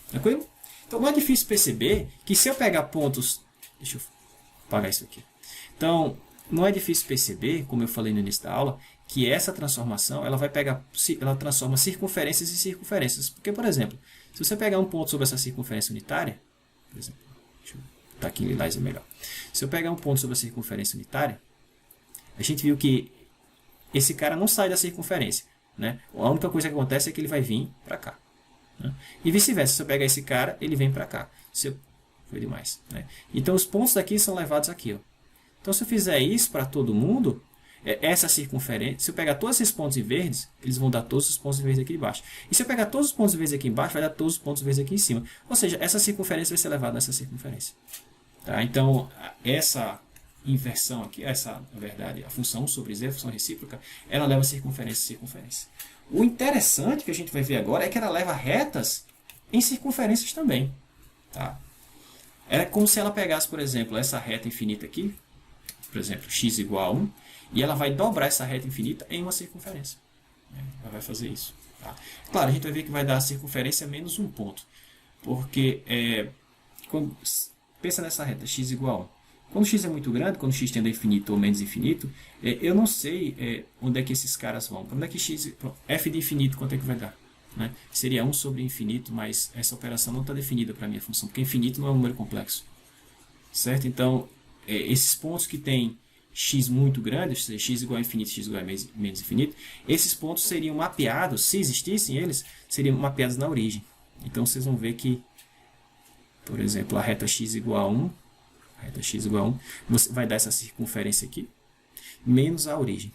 [SPEAKER 1] Tranquilo? Então não é difícil perceber que se eu pegar pontos... Deixa eu apagar isso aqui. Então, não é difícil perceber, como eu falei no início da aula, que essa transformação ela transforma circunferências em circunferências. Porque, por exemplo, se você pegar um ponto sobre essa circunferência unitária, por exemplo, deixa eu botar aqui em lilás é melhor. Se eu pegar um ponto sobre a circunferência unitária, a gente viu que esse cara não sai da circunferência, né? A única coisa que acontece é que ele vai vir para cá. Né? E vice-versa, se eu pegar esse cara, ele vem para cá. Foi demais. Né? Então, os pontos daqui são levados aqui. Ó. Então, se eu fizer isso para todo mundo, essa circunferência, se eu pegar todos esses pontos em verdes, eles vão dar todos os pontos em verdes aqui embaixo. E se eu pegar todos os pontos em verdes aqui embaixo, vai dar todos os pontos verdes aqui em cima. Ou seja, essa circunferência vai ser levada nessa circunferência. Tá? Então, essa inversão aqui, na verdade, a função sobre z, a função recíproca, ela leva circunferência a circunferência. O interessante que a gente vai ver agora é que ela leva retas em circunferências também. Tá? É como se ela pegasse, por exemplo, essa reta infinita aqui, por exemplo, x igual a 1, e ela vai dobrar essa reta infinita em uma circunferência. Ela vai fazer isso. Tá? Claro, a gente vai ver que vai dar a circunferência menos um ponto. Porque, pensa nessa reta, x igual a 1. Quando x é muito grande, quando x tende a infinito ou menos infinito, eu não sei onde é que esses caras vão. Quando é que x, f de infinito, quanto é que vai dar? Né? Seria 1 sobre infinito, mas essa operação não está definida para a minha função, porque infinito não é um número complexo. Certo? Então, esses pontos que tem x muito grande, ou seja, x igual a infinito, x igual a menos infinito, esses pontos seriam mapeados, se existissem eles, seriam mapeados na origem. Então, vocês vão ver que, por exemplo, a reta x igual a 1, você vai dar essa circunferência aqui, menos a origem.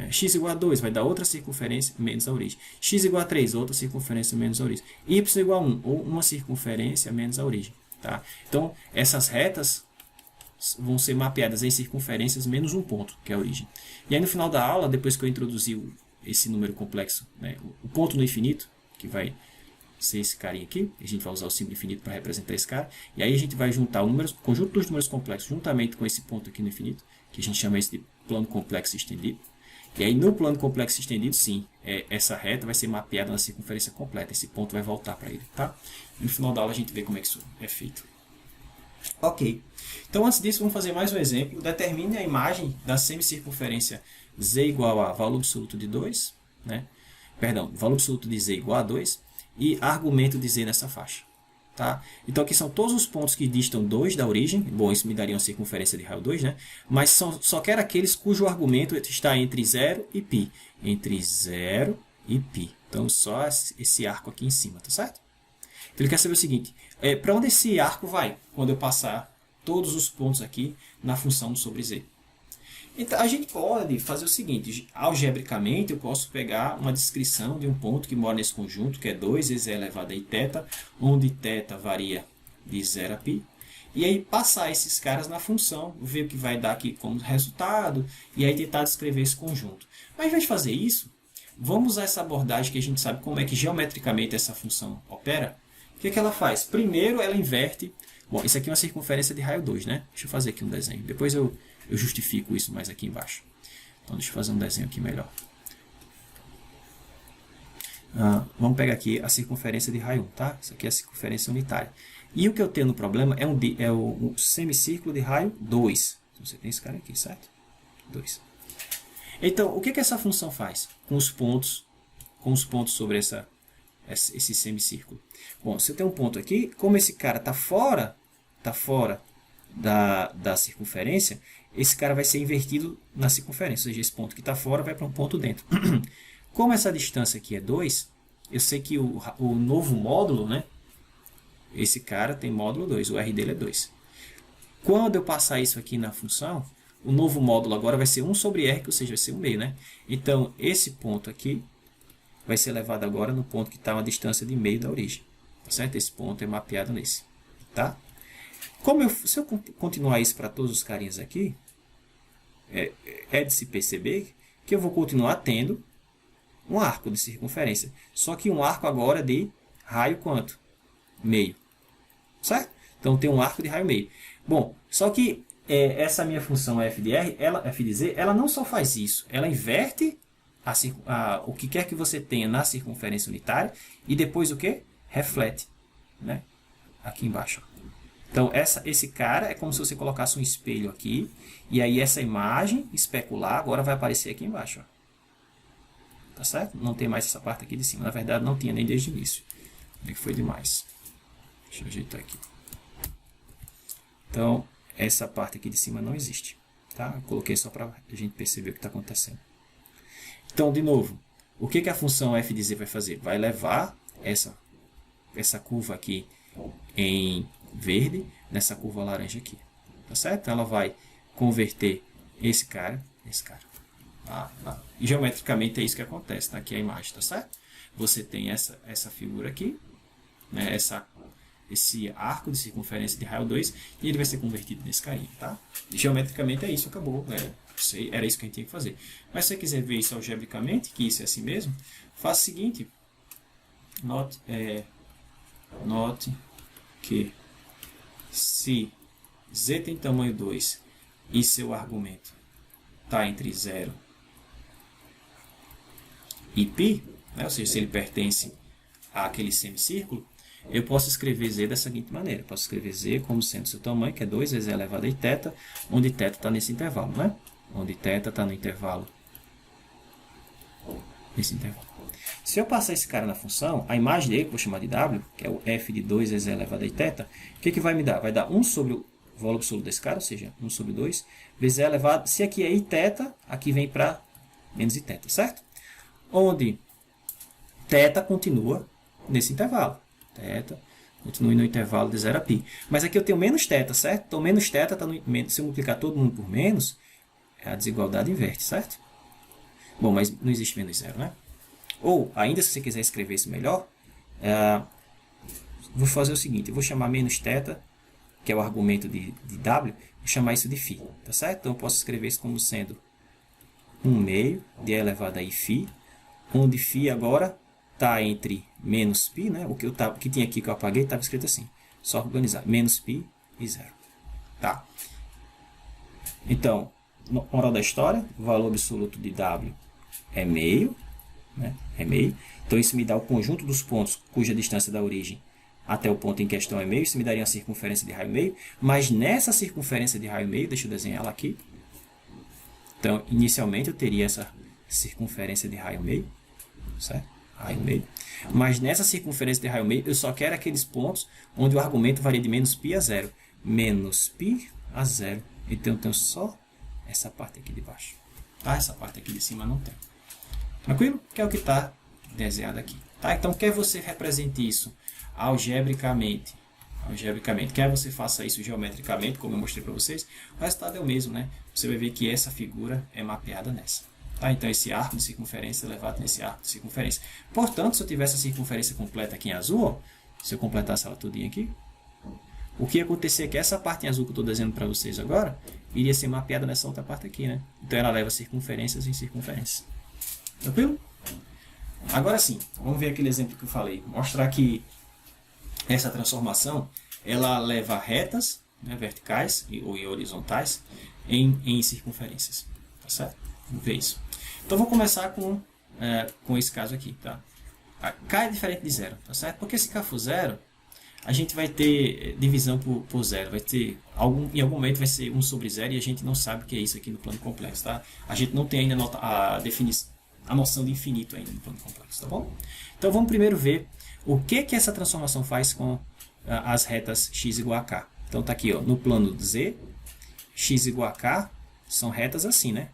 [SPEAKER 1] X igual a 2 vai dar outra circunferência menos a origem. X igual a 3, outra circunferência menos a origem. Y igual a 1, ou uma circunferência menos a origem. Tá? Então, essas retas vão ser mapeadas em circunferências menos um ponto, que é a origem. E aí no final da aula, depois que eu introduzir esse número complexo, né, o ponto no infinito, que vai ser esse carinha aqui, a gente vai usar o símbolo infinito para representar esse cara, e aí a gente vai juntar o conjunto dos números complexos juntamente com esse ponto aqui no infinito, que a gente chama esse de plano complexo estendido. E aí no plano complexo estendido, sim, essa reta vai ser mapeada na circunferência completa, esse ponto vai voltar para ele. Tá? E no final da aula a gente vê como é que isso é feito. Ok, então antes disso vamos fazer mais um exemplo. Determine a imagem da semicircunferência z igual a valor absoluto de 2, né? Perdão, valor absoluto de z igual a 2 e argumento de z nessa faixa. Tá? Então aqui são todos os pontos que distam 2 da origem. Bom, isso me daria uma circunferência de raio 2, né? Mas só quero aqueles cujo argumento está entre 0 e π. Entre 0 e π. Então só esse arco aqui em cima, tá certo? Então ele quer saber o seguinte, para onde esse arco vai quando eu passar todos os pontos aqui na função sobre z? Então a gente pode fazer o seguinte, algebricamente eu posso pegar uma descrição de um ponto que mora nesse conjunto, que é 2 vezes e elevado a θ, onde θ varia de 0 a π, e aí passar esses caras na função, ver o que vai dar aqui como resultado, e aí tentar descrever esse conjunto. Mas ao invés de fazer isso, vamos usar essa abordagem que a gente sabe como é que geometricamente essa função opera. O que ela faz? Primeiro ela inverte, bom, isso aqui é uma circunferência de raio 2, né? Deixa eu fazer aqui um desenho, depois eu justifico isso mais aqui embaixo. Então, deixa eu fazer um desenho aqui melhor. Vamos pegar aqui a circunferência de raio 1, tá? Isso aqui é a circunferência unitária. E o que eu tenho no problema é o semicírculo de raio 2. Então, você tem esse cara aqui, certo? 2. Então, o que essa função faz com os pontos sobre esse semicírculo? Bom, se eu tenho um ponto aqui, como esse cara está fora da circunferência, esse cara vai ser invertido na circunferência, ou seja, esse ponto que está fora vai para um ponto dentro. Como essa distância aqui é 2, eu sei que o novo módulo, né, esse cara tem módulo 2, o R dele é 2. Quando eu passar isso aqui na função, o novo módulo agora vai ser 1 sobre R, que ou seja, vai ser o meio, né? Então, esse ponto aqui vai ser levado agora no ponto que está a uma distância de meio da origem. Tá certo? Esse ponto é mapeado nesse. Tá? Se eu continuar isso para todos os carinhas aqui, é de se perceber que eu vou continuar tendo um arco de circunferência. Só que um arco agora de raio quanto? Meio. Certo? Então tem um arco de raio meio. Bom, só que essa minha função f de z, ela não só faz isso, ela inverte o que quer que você tenha na circunferência unitária e depois o que? Reflete, né? Aqui embaixo. Então, esse cara é como se você colocasse um espelho aqui, e aí essa imagem especular agora vai aparecer aqui embaixo. Ó. Tá certo? Não tem mais essa parte aqui de cima. Na verdade, não tinha nem desde o início. Foi demais. Deixa eu ajeitar aqui. Então, essa parte aqui de cima não existe. Tá? Eu coloquei só para a gente perceber o que está acontecendo. Então, de novo, o que a função f de z vai fazer? Vai levar essa curva aqui em verde nessa curva laranja aqui. Tá certo? Então, ela vai converter esse cara. E geometricamente é isso que acontece. Tá aqui a imagem, tá certo? Você tem essa figura aqui, né? Esse arco de circunferência de raio 2, e ele vai ser convertido nesse carinha, tá? E geometricamente é isso, acabou. Era isso que a gente tinha que fazer. Mas se você quiser ver isso algebricamente, que isso é assim mesmo, faça o seguinte. Note que se z tem tamanho 2 e seu argumento está entre 0 e π, né? Ou seja, se ele pertence àquele semicírculo, eu posso escrever z da seguinte maneira. Eu posso escrever z como sendo seu tamanho, que é 2 vezes e elevado a θ, onde θ está nesse intervalo, né? Onde θ está no intervalo. Nesse intervalo. Se eu passar esse cara na função, a imagem dele, que eu vou chamar de w, que é o f de 2 vezes e elevado a θ, o que vai me dar? Vai dar 1 sobre o valor absoluto desse cara, ou seja, 1 sobre 2, vezes e elevado. Se aqui é iθ, aqui vem para menos iθ, certo? Onde θ continua nesse intervalo. Θ continua no intervalo de 0 a π. Mas aqui eu tenho menos θ, certo? Então, menos θ está no menos. Se eu multiplicar todo mundo por menos, a desigualdade inverte, certo? Bom, mas não existe menos zero, né? Ou, ainda se você quiser escrever isso melhor, vou fazer o seguinte. Eu vou chamar menos θ, que é o argumento de w, vou chamar isso de φ, tá certo? Então, eu posso escrever isso como sendo 1 meio de e elevado a φ, onde φ agora está entre menos π, né? O que tinha aqui que eu apaguei estava escrito assim. Só organizar. Menos π e 0. Tá. Então, moral da história, o valor absoluto de w é meio. Né? É meio. Então, isso me dá o conjunto dos pontos cuja distância da origem até o ponto em questão é meio. Isso me daria uma circunferência de raio meio. Mas nessa circunferência de raio meio, deixa eu desenhar ela aqui. Então, inicialmente, eu teria essa circunferência de raio meio. Certo? Raio meio. Mas nessa circunferência de raio meio, eu só quero aqueles pontos onde o argumento varia de menos π a 0. Menos π a 0. Então, eu tenho só essa parte aqui de baixo. Tá? Essa parte aqui de cima não tem. Tranquilo? Que é o que está desenhado aqui. Tá? Então, quer você represente isso algebricamente, quer você faça isso geometricamente, como eu mostrei para vocês, o resultado é o mesmo, né? Você vai ver que essa figura é mapeada nessa. Tá? Então, esse arco de circunferência é elevado nesse arco de circunferência. Portanto, se eu tivesse a circunferência completa aqui em azul, ó, se eu completasse ela tudinho aqui, o que ia acontecer é que essa parte em azul que eu estou desenhando para vocês agora, iria ser mapeada nessa outra parte aqui, né? Então, ela leva circunferências em circunferências. Tranquilo? Agora sim, vamos ver aquele exemplo que eu falei. Mostrar que essa transformação, ela leva retas, né, verticais ou horizontais em circunferências. Tá certo? Vamos ver isso. Então, vou começar com esse caso aqui. Tá? K é diferente de zero, tá certo? Porque se K for zero, a gente vai ter divisão por zero. Vai ter em algum momento vai ser 1 sobre 0 e a gente não sabe o que é isso aqui no plano complexo. Tá? A gente não tem ainda a noção de infinito ainda no plano complexo. Tá bom? Então, vamos primeiro ver o que essa transformação faz com as retas x igual a k. Então, está aqui ó, no plano z, x igual a k, são retas assim, né?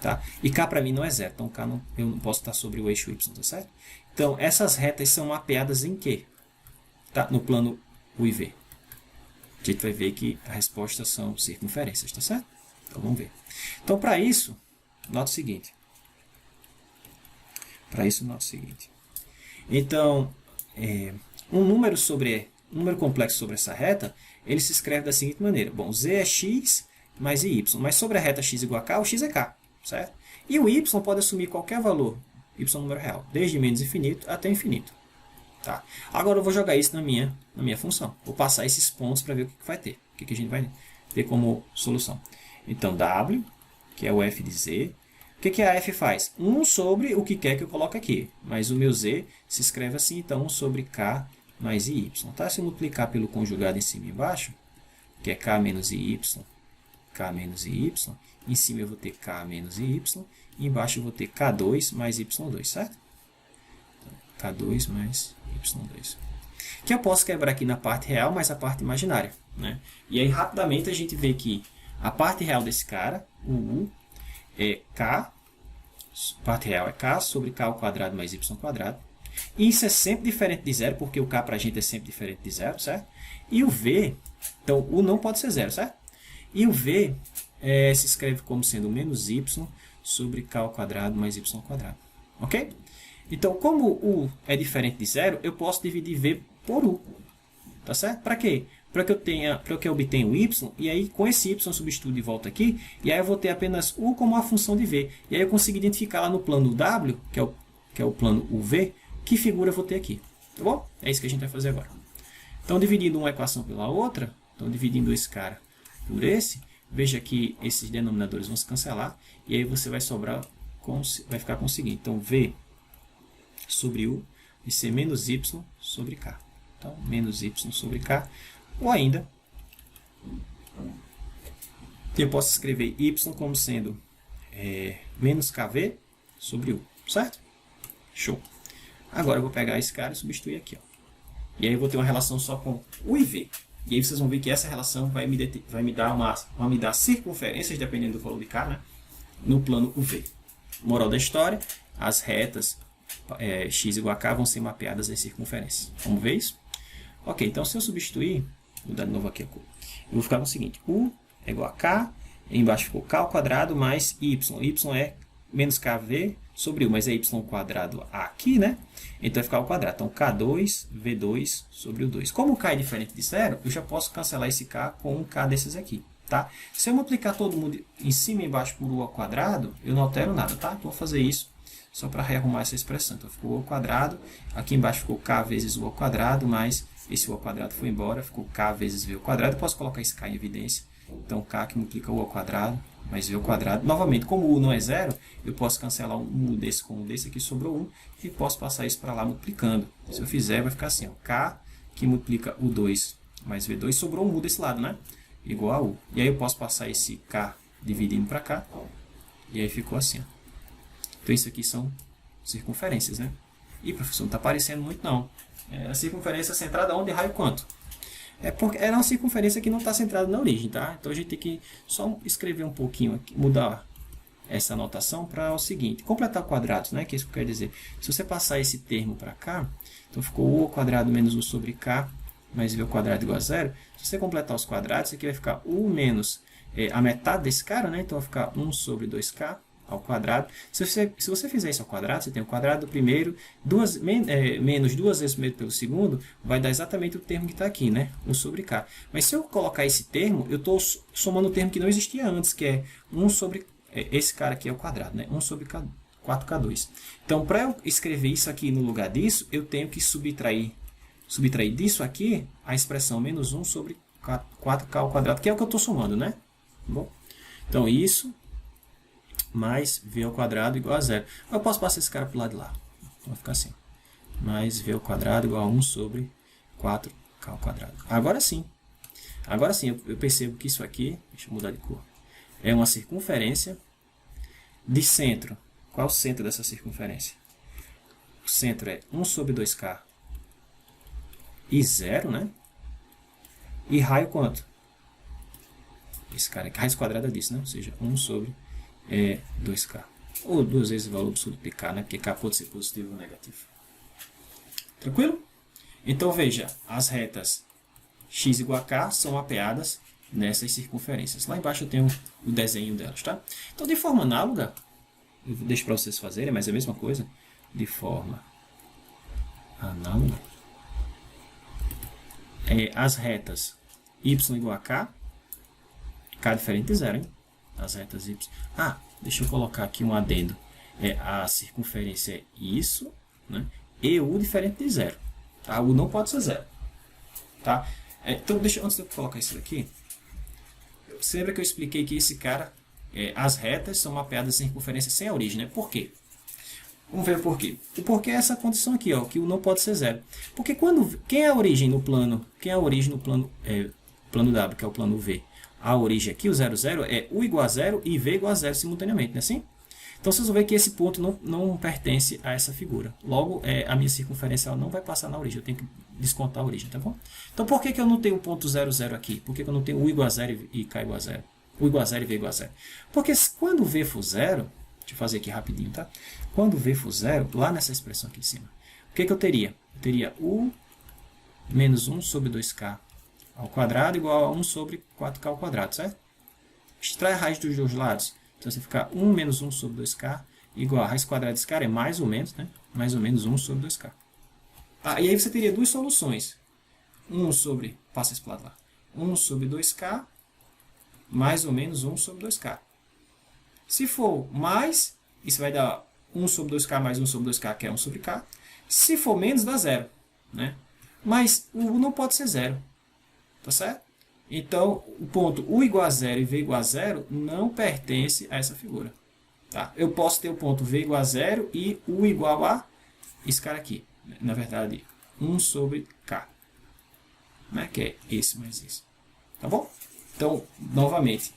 [SPEAKER 1] Tá? E k para mim não é zero, então k eu não posso estar sobre o eixo y, tá certo? Então, essas retas são mapeadas em quê? Tá? No plano u e v. A gente vai ver que a resposta são circunferências, tá certo? Então, vamos ver. Então, para isso, nota o seguinte. Então, um número complexo sobre essa reta, ele se escreve da seguinte maneira. Bom, z é x mais y, mas sobre a reta x igual a k, o x é k, certo? E o y pode assumir qualquer valor, y é um número real, desde menos infinito até infinito. Tá? Agora eu vou jogar isso na minha função. Vou passar esses pontos para ver o que vai ter. O que a gente vai ter como solução. Então, w, que é o f de z. O que a f faz? 1 sobre o que quer que eu coloque aqui. Mas o meu z se escreve assim, então 1 sobre k mais y. Tá? Se eu multiplicar pelo conjugado em cima e embaixo, que é k menos y, em cima eu vou ter k menos y, e embaixo eu vou ter k2 mais y2, certo? Então, k2 mais y2. Que eu posso quebrar aqui na parte real, mais a parte imaginária. Né? E aí, rapidamente, a gente vê que a parte real desse cara, o u, é k parte real é k sobre k ao quadrado mais y ao quadrado. E isso é sempre diferente de zero, porque o k para a gente é sempre diferente de zero, certo? E o v, então o não pode ser zero, certo? E o v se escreve como sendo menos y sobre k ao quadrado mais y ao quadrado. Ok? Então, como u é diferente de zero, eu posso dividir v por u. Tá certo? Para quê? Para que eu obtenha o y, e aí com esse y eu substituo de volta aqui, e aí eu vou ter apenas u como uma função de v. E aí eu consigo identificar lá no plano w, que é o plano uv, que figura eu vou ter aqui. Tá bom? É isso que a gente vai fazer agora. Então, dividindo uma equação pela outra, então dividindo esse cara por esse, veja que esses denominadores vão se cancelar, e aí você vai vai ficar com o seguinte. Então, v sobre u vai ser menos y sobre k. Então, menos y sobre k. Ou ainda, eu posso escrever y como sendo menos kv sobre u. Certo? Show. Agora eu vou pegar esse cara e substituir aqui. Ó. E aí eu vou ter uma relação só com u e v. E aí vocês vão ver que essa relação vai me dar circunferências, dependendo do valor de k, né? No plano uv. Moral da história, as retas x igual a k vão ser mapeadas às circunferências. Vamos ver isso? Ok, então se eu substituir, vou dar de novo aqui a cor. Eu vou ficar com o seguinte, u é igual a k, embaixo ficou k ao quadrado mais y. Y é menos kv sobre u, mas é y ao quadrado aqui, né? Então vai ficar ao quadrado. Então k2, v2 sobre o 2. Como o k é diferente de zero, eu já posso cancelar esse k com um k desses aqui. Tá? Se eu multiplicar todo mundo em cima e embaixo por u ao quadrado, eu não altero nada. Tá? Então vou fazer isso só para rearrumar essa expressão. Então ficou u ao quadrado, aqui embaixo ficou k vezes u ao quadrado, mais esse u ao quadrado foi embora, ficou k vezes v ao quadrado. Eu posso colocar esse k em evidência. Então k que multiplica u ao quadrado, mais v ao quadrado. Novamente, como u não é zero, eu posso cancelar um u desse com um desse, aqui sobrou 1, e posso passar isso para lá multiplicando. Se eu fizer, vai ficar assim, ó, k que multiplica u2 mais v2, sobrou um u desse lado, né? Igual a u. E aí eu posso passar esse k dividindo para cá, e aí ficou assim, ó. Então isso aqui são circunferências, né? E professor, não está aparecendo muito não. A circunferência centrada onde, raio, quanto? Porque era uma circunferência que não está centrada na origem, tá? Então a gente tem que só escrever um pouquinho aqui, mudar essa anotação para o seguinte, completar quadrados, né? Que é isso que quer dizer. Se você passar esse termo para cá, então ficou u ao quadrado menos u sobre k mais v ao quadrado igual a zero. Se você completar os quadrados, aqui vai ficar u menos a metade desse cara, né? Então vai ficar 1 sobre 2k ao quadrado. Se você fizer isso ao quadrado, você tem o quadrado do primeiro, menos 2 vezes o primeiro pelo segundo, vai dar exatamente o termo que está aqui, né? 1 sobre k. Mas se eu colocar esse termo, eu estou somando o termo que não existia antes, que é 1 sobre... esse cara aqui é o quadrado, né? 1 sobre 4k2. Então, para eu escrever isso aqui no lugar disso, eu tenho que subtrair disso aqui a expressão menos 1 sobre 4k ao quadrado, que é o que eu estou somando, né? Bom, então, isso mais v ao quadrado igual a zero. Eu posso passar esse cara para o lado de lá. Então vai ficar assim. Mais v ao quadrado igual a 1 sobre 4k ao quadrado. Agora sim eu percebo que isso aqui, deixa eu mudar de cor, é uma circunferência de centro. Qual é o centro dessa circunferência? O centro é 1 sobre 2k e 0, né? E raio quanto? Esse cara aqui, raiz quadrada disso, né? Ou seja, 1 sobre 2k. Ou 2 vezes o valor absoluto de k, né? Porque k pode ser positivo ou negativo. Tranquilo? Então veja, as retas x igual a k são mapeadas nessas circunferências. Lá embaixo eu tenho o desenho delas, tá? Então, de forma análoga, eu deixo para vocês fazerem, mas é a mesma coisa. De forma análoga, as retas y igual a k diferente de zero, hein? As retas y. Deixa eu colocar aqui um adendo. A circunferência é isso, né? E u diferente de zero. Tá? U não pode ser zero. Tá? Então, antes de eu colocar isso aqui, você lembra que eu expliquei que esse cara, as retas são mapeadas em circunferência sem a origem, né? Por quê? Vamos ver o porquê. O porquê é essa condição aqui, ó, que o não pode ser zero. Porque quem é a origem no plano? Quem é a origem no plano W, que é o plano V? A origem aqui, o 0, 0, é u igual a 0 e v igual a 0 simultaneamente, não é assim? Então vocês vão ver que esse ponto não pertence a essa figura. Logo, a minha circunferência ela não vai passar na origem, eu tenho que descontar a origem, tá bom? Então por que eu não tenho o ponto 0, 0 aqui? Por que eu não tenho u igual a 0 e k igual a 0? U igual a 0 e v igual a 0? Porque quando v for 0, Deixa eu fazer aqui rapidinho, tá? Quando v for zero, lá nessa expressão aqui em cima, o que eu teria? Eu teria u menos 1 sobre 2k ao quadrado igual a 1 sobre 4k ao quadrado, certo? Extrai a raiz dos dois lados. Então, você fica 1 menos 1 sobre 2k igual a raiz quadrada desse cara, é mais ou menos, né? Mais ou menos 1 sobre 2k. Ah, e aí você teria duas soluções. 1 sobre, passa esse lado lá, 1 sobre 2k, mais ou menos 1 sobre 2k. Se for mais, isso vai dar 1 sobre 2k mais 1 sobre 2k, que é 1 sobre k. Se for menos, dá zero, né? Mas o u não pode ser zero, tá certo? Então, o ponto u igual a zero e v igual a zero não pertence a essa figura. Tá? Eu posso ter o ponto v igual a zero e u igual a esse cara aqui. Na verdade, 1 sobre k. Né? Que é esse mais esse. Tá bom? Então, novamente,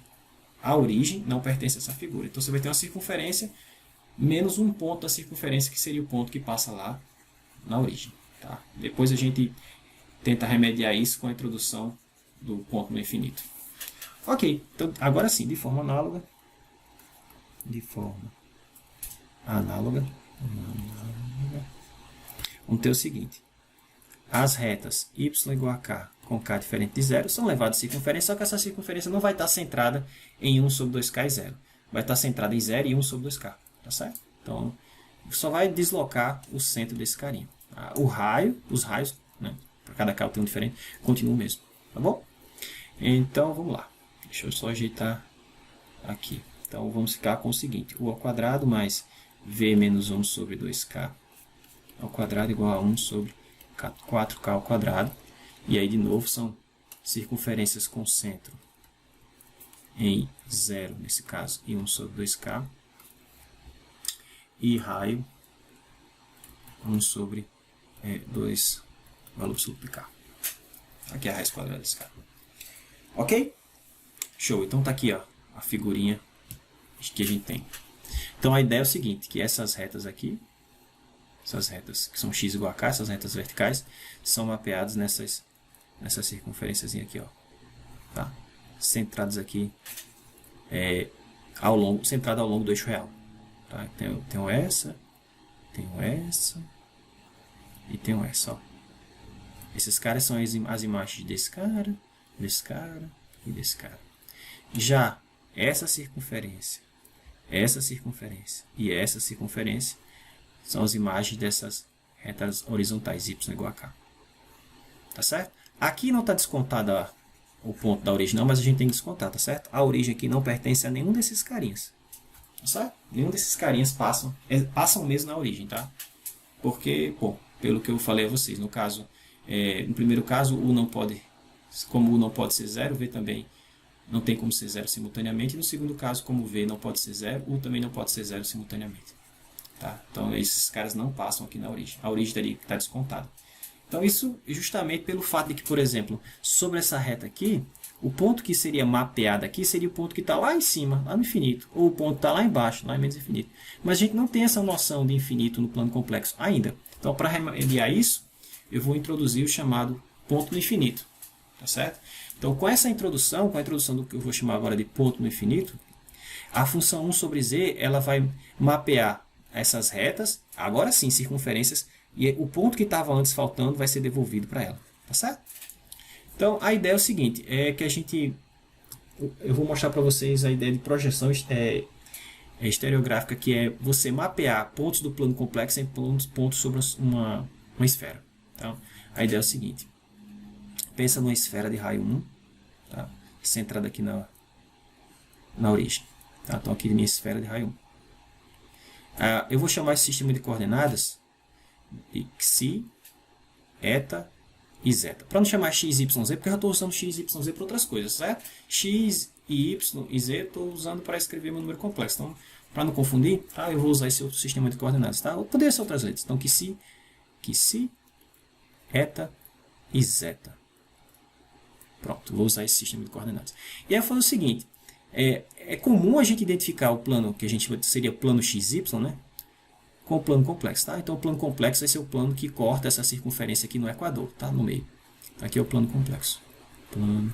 [SPEAKER 1] a origem não pertence a essa figura. Então, você vai ter uma circunferência menos um ponto da circunferência, que seria o ponto que passa lá na origem. Tá? Depois a gente tenta remediar isso com a introdução do ponto no infinito. Ok, então agora sim, de forma análoga, vamos ter o seguinte: as retas y igual a k com k diferente de zero são levadas à circunferência, só que essa circunferência não vai estar centrada em 1 sobre 2k e 0. Vai estar centrada em 0 e 1 sobre 2k. Tá certo? Então, só vai deslocar o centro desse carinha. O raio, os raios, né, para cada k tem um diferente, continua o mesmo. Tá bom? Então, vamos lá. Deixa eu só ajeitar aqui. Então, vamos ficar com o seguinte: u ao quadrado mais v menos 1 sobre 2k ao quadrado igual a 1 sobre 4k ao quadrado. E aí, de novo, são circunferências com centro em 0, nesse caso, e 1 sobre 2k. E raio 1 sobre 2 valor absoluto de k. Aqui é a raiz quadrada desse cara. Ok? Show. Então tá aqui, ó, a figurinha que a gente tem. Então a ideia é o seguinte, que essas retas aqui, essas retas que são x igual a k, essas retas verticais, são mapeadas nessa circunferênciazinha aqui, ó. Tá? Centradas aqui, centrada ao longo do eixo real. Tá? Tenho essa e tenho essa, ó. Esses caras são as imagens desse cara e desse cara. Já essa circunferência e essa circunferência são as imagens dessas retas horizontais y igual a k. Tá certo? Aqui não está descontada o ponto da origem não, mas a gente tem que descontar, tá certo? A origem aqui não pertence a nenhum desses carinhas. Tá certo? Nenhum desses carinhas passam mesmo na origem, tá? Porque, bom, pelo que eu falei a vocês, no caso, no primeiro caso, u não pode, como u não pode ser zero, v também não tem como ser zero simultaneamente. E no segundo caso, como v não pode ser zero, u também não pode ser zero simultaneamente. Tá? Então, esses caras não passam aqui na origem. A origem dali está descontada. Então, isso justamente pelo fato de que, por exemplo, sobre essa reta aqui, o ponto que seria mapeado aqui seria o ponto que está lá em cima, lá no infinito. Ou o ponto está lá embaixo, lá em menos infinito. Mas a gente não tem essa noção de infinito no plano complexo ainda. Então, para remediar isso, eu vou introduzir o chamado ponto no infinito. Tá certo? Então, com essa introdução, com a introdução do que eu vou chamar agora de ponto no infinito, a função 1 sobre z ela vai mapear essas retas, agora sim, circunferências, e o ponto que estava antes faltando vai ser devolvido para ela. Tá certo? Então, a ideia é o seguinte, é que eu vou mostrar para vocês a ideia de projeção estereográfica, que é você mapear pontos do plano complexo em pontos sobre uma esfera. Então, a ideia é o seguinte, pensa numa esfera de raio 1, tá? Centrada aqui na origem. Tá? Então, aqui minha esfera de raio 1. Eu vou chamar esse sistema de coordenadas de xi, eta e zeta. Para não chamar x, y, z, porque eu já estou usando x, y, z para outras coisas, certo? X, y e z estou usando para escrever meu número complexo. Então, para não confundir, tá? Eu vou usar esse outro sistema de coordenadas. Tá? Ou poderia ser outras letras. Então, xi, eta e zeta. Pronto, vou usar esse sistema de coordenadas. E aí eu falo o seguinte, é comum a gente identificar o plano, que a gente seria plano XY, né? Com o plano complexo, tá? Então o plano complexo vai ser o plano que corta essa circunferência aqui no equador, tá? No meio. Aqui é o plano complexo. Plano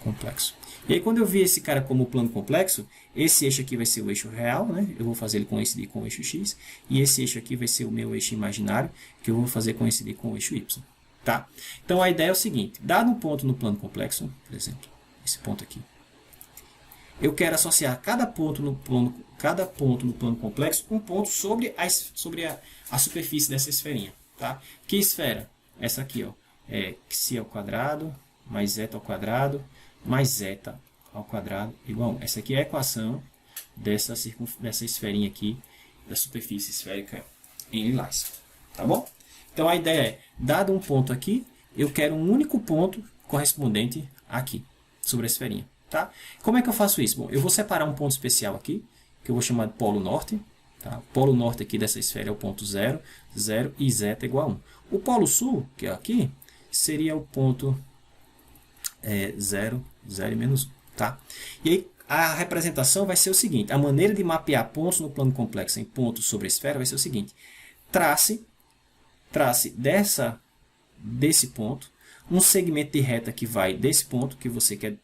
[SPEAKER 1] complexo. E aí, quando eu vi esse cara como plano complexo, esse eixo aqui vai ser o eixo real, né? Eu vou fazer ele coincidir com o eixo x. E esse eixo aqui vai ser o meu eixo imaginário, que eu vou fazer coincidir com o eixo y. Tá? Então, a ideia é o seguinte. Dado um ponto no plano complexo, por exemplo, esse ponto aqui, eu quero associar cada ponto no plano complexo um ponto sobre a superfície dessa esferinha. Tá? Que esfera? Essa aqui, ó, é xi ao quadrado mais zeta ao quadrado mais zeta ao quadrado igual a 1. Essa aqui é a equação dessa esferinha aqui, da superfície esférica em lilás. Tá bom? Então a ideia é, dado um ponto aqui, eu quero um único ponto correspondente aqui, sobre a esferinha. Tá? Como é que eu faço isso? Bom, eu vou separar um ponto especial aqui, que eu vou chamar de polo norte. Tá? O polo norte aqui dessa esfera é o ponto 0, 0 e zeta igual a 1. O polo sul, que é aqui, seria o ponto 0, 0 e menos 1. Tá? E aí a representação vai ser o seguinte, a maneira de mapear pontos no plano complexo em pontos sobre a esfera vai ser o seguinte, trace desse ponto um segmento de reta que vai desse ponto que você quer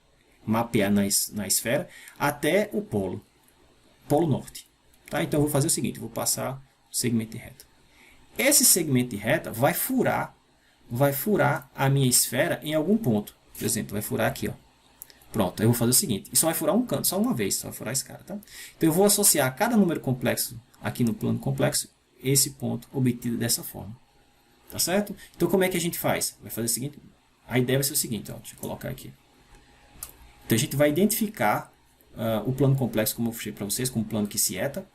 [SPEAKER 1] mapear na esfera até o polo norte. Tá? Então eu vou fazer o seguinte, eu vou passar o segmento de reta. Esse segmento de reta vai furar a minha esfera em algum ponto. Por exemplo, vai furar aqui, ó. Pronto, eu vou fazer o seguinte, e só vai furar um canto, só uma vez, só vai furar esse cara, tá? Então eu vou associar a cada número complexo aqui no plano complexo esse ponto obtido dessa forma. Tá certo? Então como é que a gente faz? Vai fazer o seguinte, a ideia vai ser o seguinte, ó, deixa eu colocar aqui. Então a gente vai identificar o plano complexo, como eu mostrei para vocês, como plano que se eta,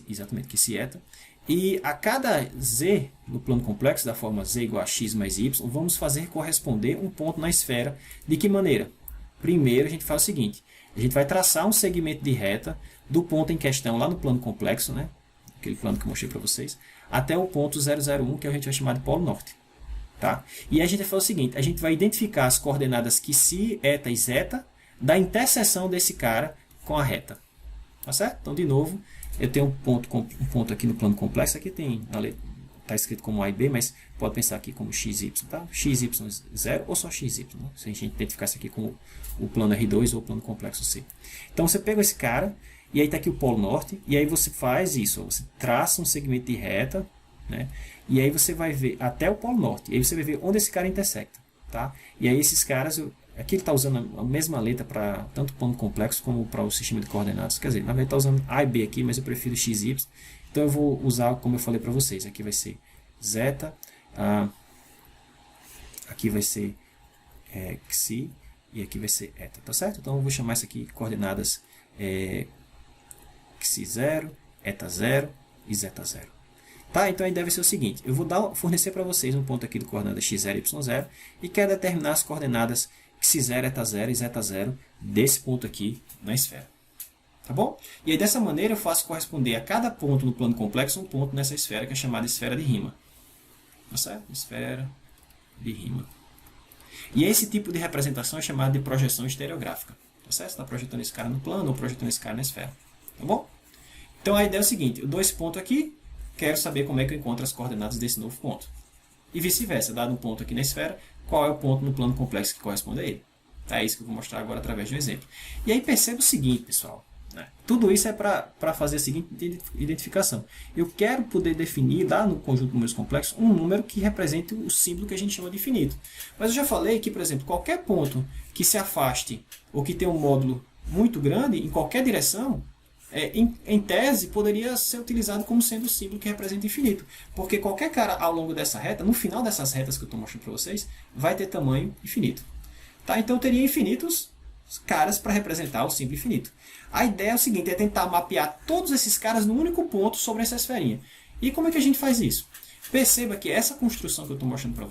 [SPEAKER 1] exatamente, que se eta. E a cada z no plano complexo, da forma z igual a x mais y, vamos fazer corresponder um ponto na esfera. De que maneira? Primeiro a gente faz o seguinte, a gente vai traçar um segmento de reta do ponto em questão lá no plano complexo, né? Aquele plano que eu mostrei para vocês, até o ponto 001, que a gente vai chamar de polo norte. Tá? E a gente vai fazer o seguinte, a gente vai identificar as coordenadas xi, eta e zeta da interseção desse cara com a reta. Tá certo? Então, de novo, eu tenho um ponto aqui no plano complexo, aqui está escrito como A e B, mas pode pensar aqui como XY, tá? XY0 ou só XY, né? Se a gente identificar isso aqui como o plano R2 ou o plano complexo C. Então você pega esse cara, e aí está aqui o polo norte, e aí você faz isso, ó, você traça um segmento de reta, né? E aí você vai ver até o polo norte, e aí você vai ver onde esse cara intersecta. Tá? E aí esses caras, aqui ele está usando a mesma letra para tanto o plano complexo como para o sistema de coordenadas. Quer dizer, na verdade está usando A e B aqui, mas eu prefiro XY. Então eu vou usar como eu falei para vocês. Aqui vai ser zeta, aqui vai ser xi e aqui vai ser eta. Tá certo? Então eu vou chamar isso aqui coordenadas xi0, eta0 e zeta0. Tá? Então a ideia vai ser o seguinte, eu vou fornecer para vocês um ponto aqui de coordenada x0 e y0 e quero determinar as coordenadas xi0, eta0 e zeta0 desse ponto aqui na esfera. Tá bom? E aí dessa maneira eu faço corresponder a cada ponto no plano complexo um ponto nessa esfera que é chamada esfera de Riemann. Tá certo? Esfera de Riemann. E esse tipo de representação é chamado de projeção estereográfica. Tá certo? Você está projetando esse cara no plano ou projetando esse cara na esfera. Tá bom? Então a ideia é o seguinte, eu dou esse ponto aqui, quero saber como é que eu encontro as coordenadas desse novo ponto. E vice-versa, dado um ponto aqui na esfera, qual é o ponto no plano complexo que corresponde a ele. É isso que eu vou mostrar agora através de um exemplo. E aí perceba o seguinte, pessoal. Né? Tudo isso é para fazer a seguinte identificação. Eu quero poder definir, lá no conjunto de números complexos, um número que represente o símbolo que a gente chama de infinito. Mas eu já falei que, por exemplo, qualquer ponto que se afaste ou que tenha um módulo muito grande, em qualquer direção, em tese, poderia ser utilizado como sendo o símbolo que representa infinito. Porque qualquer cara ao longo dessa reta, no final dessas retas que eu estou mostrando para vocês, vai ter tamanho infinito. Tá? Então, eu teria infinitos caras para representar o símbolo infinito. A ideia é o seguinte, é tentar mapear todos esses caras num único ponto sobre essa esferinha. E como é que a gente faz isso? Perceba que essa construção que eu estou mostrando para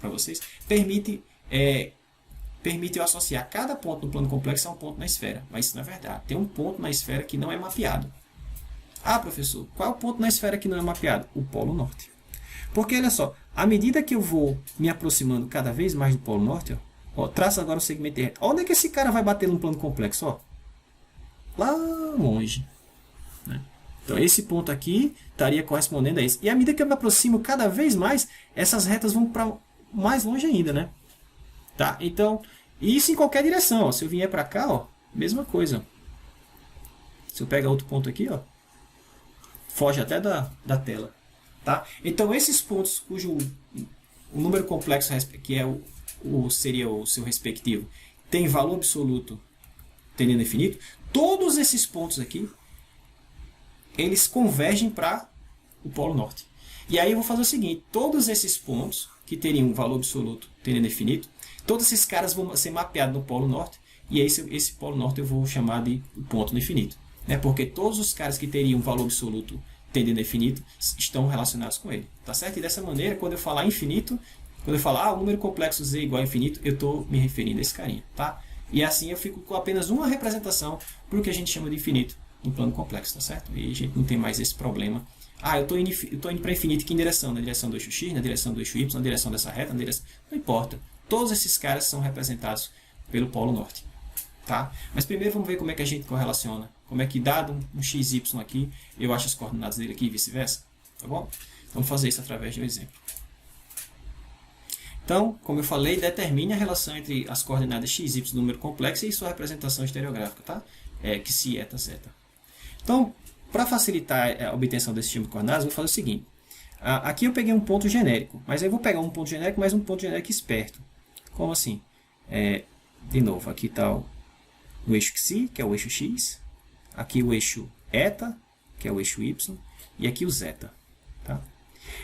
[SPEAKER 1] vocês permite eu associar cada ponto no plano complexo a um ponto na esfera. Mas isso não é verdade. Tem um ponto na esfera que não é mapeado. Ah, professor, qual é o ponto na esfera que não é mapeado? O polo norte. Porque, olha só, à medida que eu vou me aproximando cada vez mais do polo norte, ó, traça agora o segmento de reta. Onde é que esse cara vai bater no plano complexo? Ó? Lá longe. Né? Então, esse ponto aqui estaria correspondendo a esse. E à medida que eu me aproximo cada vez mais, essas retas vão para mais longe ainda, né? Tá? Então, E isso em qualquer direção. Ó. Se eu vier para cá, ó, mesma coisa. Se eu pegar outro ponto aqui, ó, foge até da tela. Tá? Então, esses pontos cujo o número complexo, que é seria o seu respectivo, tem valor absoluto tendendo a infinito, todos esses pontos aqui, eles convergem para o Polo Norte. E aí eu vou fazer o seguinte, todos esses pontos que teriam um valor absoluto tendendo a infinito, todos esses caras vão ser mapeados no Polo Norte, e esse Polo Norte eu vou chamar de ponto do infinito. Né? Porque todos os caras que teriam um valor absoluto tendendo a infinito estão relacionados com ele. Tá certo? E dessa maneira, quando eu falar infinito, quando eu falar o número complexo z igual a infinito, eu estou me referindo a esse carinha. Tá? E assim eu fico com apenas uma representação para o que a gente chama de infinito no plano complexo. Tá certo? E a gente não tem mais esse problema. Ah, eu estou indo para infinito, que em direção? Na direção do eixo x, na direção do eixo y, na direção dessa reta, na direção... Não importa. Todos esses caras são representados pelo Polo Norte. Tá? Mas primeiro vamos ver como é que a gente correlaciona. Como é que, dado um x, y aqui, eu acho as coordenadas dele aqui e vice-versa. Tá bom? Vamos fazer isso através de um exemplo. Então, como eu falei, determine a relação entre as coordenadas x, y do número complexo e sua representação estereográfica. Tá? Que se eta, zeta. Então, para facilitar a obtenção desse tipo de coordenadas, eu vou fazer o seguinte. Aqui eu peguei um ponto genérico, mas aí eu vou pegar um ponto genérico mais um ponto genérico esperto. Como assim? De novo, aqui está o eixo xi, que é o eixo x. Aqui o eixo eta, que é o eixo y. E aqui o zeta. Tá?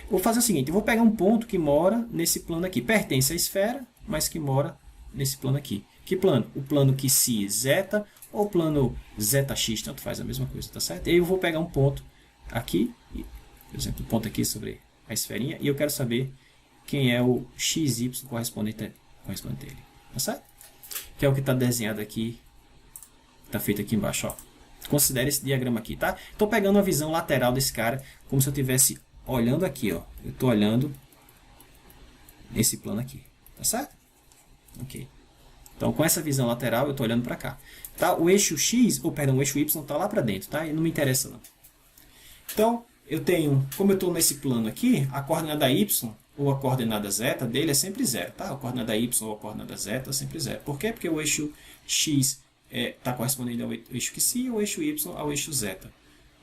[SPEAKER 1] Vou fazer o seguinte, eu vou pegar um ponto que mora nesse plano aqui. Pertence à esfera, mas que mora nesse plano aqui. Que plano? O plano que si zeta ou o plano zeta-x, tanto faz a mesma coisa, tá certo? E aí eu vou pegar um ponto aqui, por exemplo, um ponto aqui sobre a esferinha, e eu quero saber quem é o xy correspondente a ele, tá certo? Que é o que está desenhado aqui, está feito aqui embaixo, ó. Considere esse diagrama aqui, tá? Estou pegando a visão lateral desse cara, como se eu estivesse olhando aqui, ó. Eu estou olhando nesse plano aqui, tá certo? Ok. Então, com essa visão lateral, eu estou olhando para cá. Tá? O eixo x, ou perdão, o eixo y está lá para dentro, tá? E não me interessa não. Então, eu tenho, como eu estou nesse plano aqui, a coordenada y ou a coordenada zeta dele é sempre zero, tá? A coordenada y ou a coordenada zeta é sempre zero. Por quê? Porque o eixo x está correspondendo ao eixo xi e o eixo y ao eixo zeta.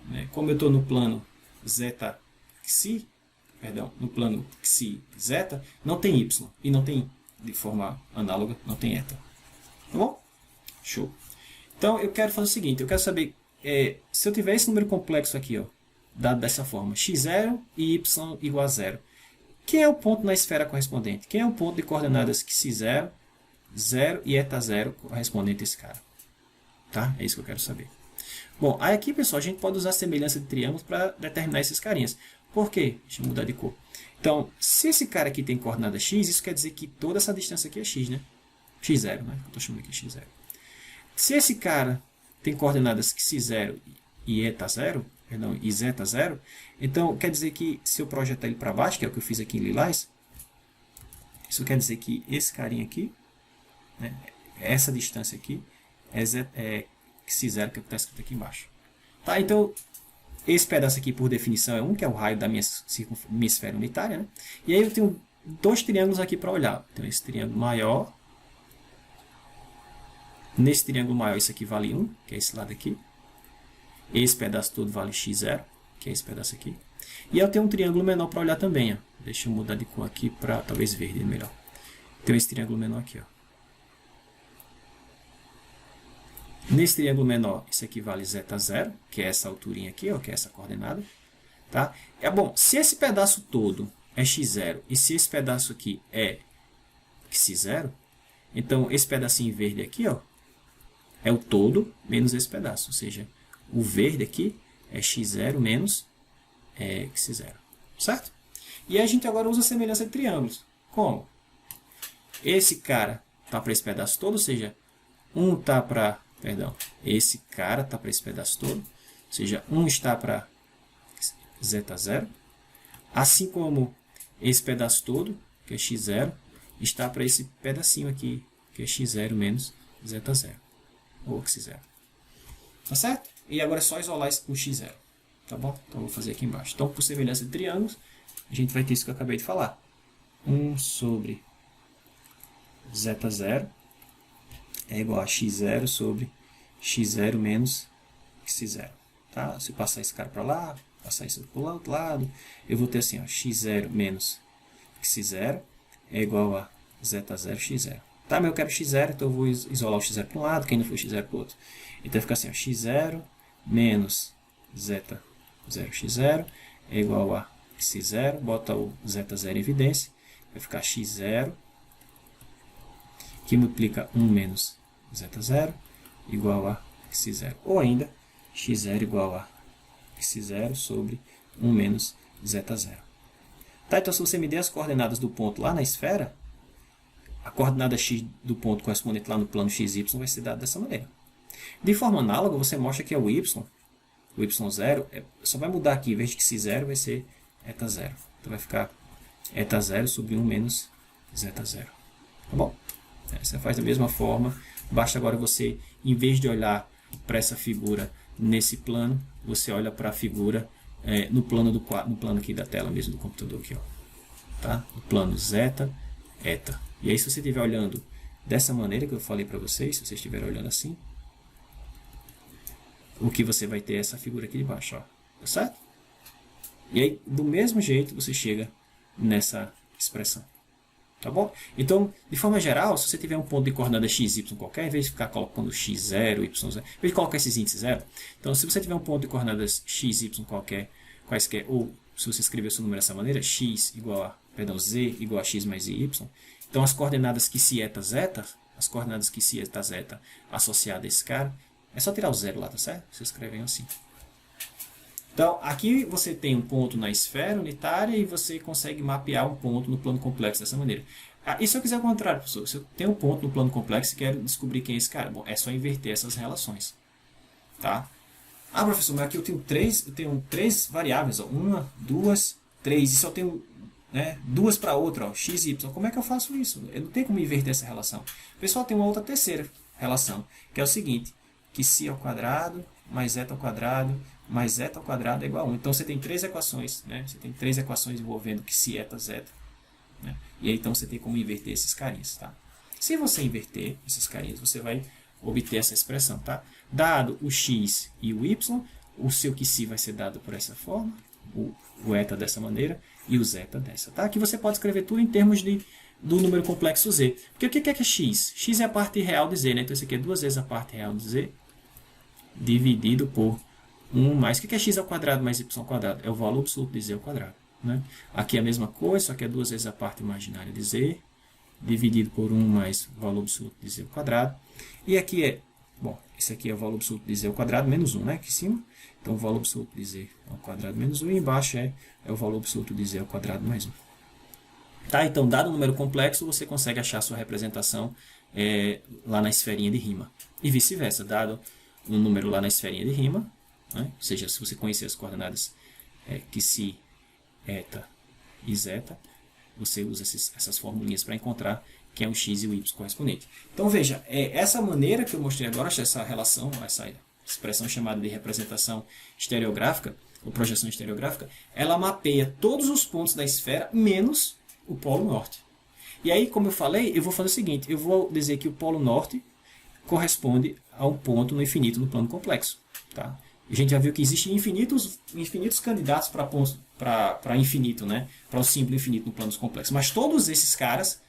[SPEAKER 1] Né? Como eu estou no plano zeta xi, perdão, no plano xi zeta, não tem y e não tem, de forma análoga, não tem eta. Tá bom? Show. Então, eu quero fazer o seguinte, eu quero saber, se eu tiver esse número complexo aqui, ó, dado dessa forma, x0 e y igual a 0, quem é o ponto na esfera correspondente? Quem é o ponto de coordenadas que xi0, 0 e eta 0 correspondente a esse cara? Tá? É isso que eu quero saber. Bom, aí aqui, pessoal, a gente pode usar a semelhança de triângulos para determinar esses carinhas. Por quê? Deixa eu mudar de cor. Então, se esse cara aqui tem coordenada x, isso quer dizer que toda essa distância aqui é x, né? x0, né? Eu estou chamando aqui x0. Se esse cara tem coordenadas que xi0 e eta 0, perdão, e zeta 0, então quer dizer que se eu projetar ele para baixo, que é o que eu fiz aqui em lilás, isso quer dizer que esse carinha aqui, né, essa distância aqui, é xi0, que está escrito aqui embaixo. Tá? Então, esse pedaço aqui, por definição, é 1, que é o raio da minha esfera unitária. Né? E aí eu tenho dois triângulos aqui para olhar. Então, esse triângulo maior. Nesse triângulo maior, isso aqui vale 1, que é esse lado aqui. Esse pedaço todo vale x0, que é esse pedaço aqui. E eu tenho um triângulo menor para olhar também. Ó. Deixa eu mudar de cor aqui para talvez verde melhor. Tenho esse triângulo menor aqui. Ó. Nesse triângulo menor, isso aqui vale zeta 0, que é essa alturinha aqui, ó, que é essa coordenada. Tá? Bom, se esse pedaço todo é x0 e se esse pedaço aqui é xi0, então esse pedacinho verde aqui, ó, é o todo menos esse pedaço. Ou seja, o verde aqui é x0 menos xi0. Certo? E a gente agora usa a semelhança de triângulos. Como? Esse cara está para esse pedaço todo, ou seja, um está para... Perdão, esse cara está para esse pedaço todo. Ou seja, um está para zeta 0. Assim como esse pedaço todo, que é x0, está para esse pedacinho aqui, que é x0 menos zeta 0. Ou xi0. Tá certo? E agora é só isolar o x0. Tá bom? Então, vou fazer aqui embaixo. Então, por semelhança de triângulos, a gente vai ter isso que eu acabei de falar. 1 sobre zeta 0 é igual a x0 sobre x0 menos x0. Tá? Se eu passar esse cara para lá, passar isso para o outro lado, eu vou ter assim, ó, x0 menos x0 é igual a z0 x0. Tá, mas eu quero x0, então eu vou isolar o x0 para um lado, quem não for x0 para o outro. Então vai ficar assim, ó, x0 menos z0 x0 é igual a x0, bota o z0 em evidência, vai ficar x0, que multiplica 1 menos z0, igual a x0. Ou ainda, x0 igual a x0 sobre 1 menos z0. Tá, então se você me der as coordenadas do ponto lá na esfera, a coordenada x do ponto correspondente lá no plano xy vai ser dada dessa maneira. De forma análoga, você mostra que é o y0, só vai mudar aqui, em vez de x0 vai ser eta0. Então vai ficar eta0 sobre 1 menos z0. Tá bom? Você faz da mesma forma, basta agora você, em vez de olhar para essa figura nesse plano, você olha para a figura no plano aqui da tela mesmo do computador. Aqui, ó. Tá? No plano zeta, eta. E aí se você estiver olhando dessa maneira que eu falei para vocês, se você estiver olhando assim, o que você vai ter é essa figura aqui de baixo. Ó. Tá certo? E aí, do mesmo jeito, você chega nessa expressão. Tá bom? Então, de forma geral, se você tiver um ponto de coordenada x, y qualquer, em vez de ficar colocando x0, y0, em vez de colocar esses índices zero, então se você tiver um ponto de coordenadas x, y qualquer, quaisquer, ou se você escrever o seu número dessa maneira, z igual a x mais y, então as coordenadas que se eta zeta, as coordenadas que se eta zeta associadas a esse cara, é só tirar o zero lá, tá certo? Você escreve assim. Então, aqui você tem um ponto na esfera unitária e você consegue mapear um ponto no plano complexo dessa maneira. E se eu quiser o contrário, professor? Se eu tenho um ponto no plano complexo e quero descobrir quem é esse cara? Bom, é só inverter essas relações. Tá? Ah, professor, mas aqui eu tenho três variáveis. Ó, 1, 2, 3. E só tenho duas para outra, ó, x e y. Como é que eu faço isso? Eu não tenho como inverter essa relação. O pessoal tem uma outra terceira relação, que é o seguinte, que si ao quadrado mais zeta ao quadrado mais zeta ao quadrado é igual a 1. Então, você tem três equações. Né? Você tem três equações envolvendo que si, eta, zeta. Né? E aí, então, você tem como inverter esses carinhas. Tá? Se você inverter esses carinhas, você vai obter essa expressão. Tá? Dado o x e o y, o seu que si vai ser dado por essa forma, o eta dessa maneira e o zeta dessa. Tá? Aqui você pode escrever tudo em termos do número complexo z. Porque o que é x? X é a parte real de z. Né? Então, isso aqui é duas vezes a parte real de z dividido por 1 mais, o que é x ao quadrado mais y ao quadrado? É o valor absoluto de z ao quadrado. Né? Aqui é a mesma coisa, só que é duas vezes a parte imaginária de z, dividido por 1 mais o valor absoluto de z ao quadrado. E aqui esse aqui é o valor absoluto de z ao quadrado menos 1, né? Aqui em cima. Então, o valor absoluto de z ao quadrado menos 1, e embaixo é o valor absoluto de z ao quadrado mais 1. Tá? Então, dado o número complexo, você consegue achar a sua representação lá na esferinha de Riemann. E vice-versa, dado um número lá na esferinha de Riemann, né? Ou seja, se você conhecer as coordenadas que si, eta e zeta, você usa essas formulinhas para encontrar quem é o x e o y correspondente. Então veja, essa maneira que eu mostrei agora, essa relação, essa expressão chamada de representação estereográfica, ou projeção estereográfica, ela mapeia todos os pontos da esfera menos o polo norte. E aí, como eu falei, eu vou fazer o seguinte, eu vou dizer que o polo norte corresponde a um ponto no infinito no plano complexo. Tá? A gente já viu que existem infinitos candidatos para infinito, né? Para o símbolo infinito no plano complexo. Mas todos esses caras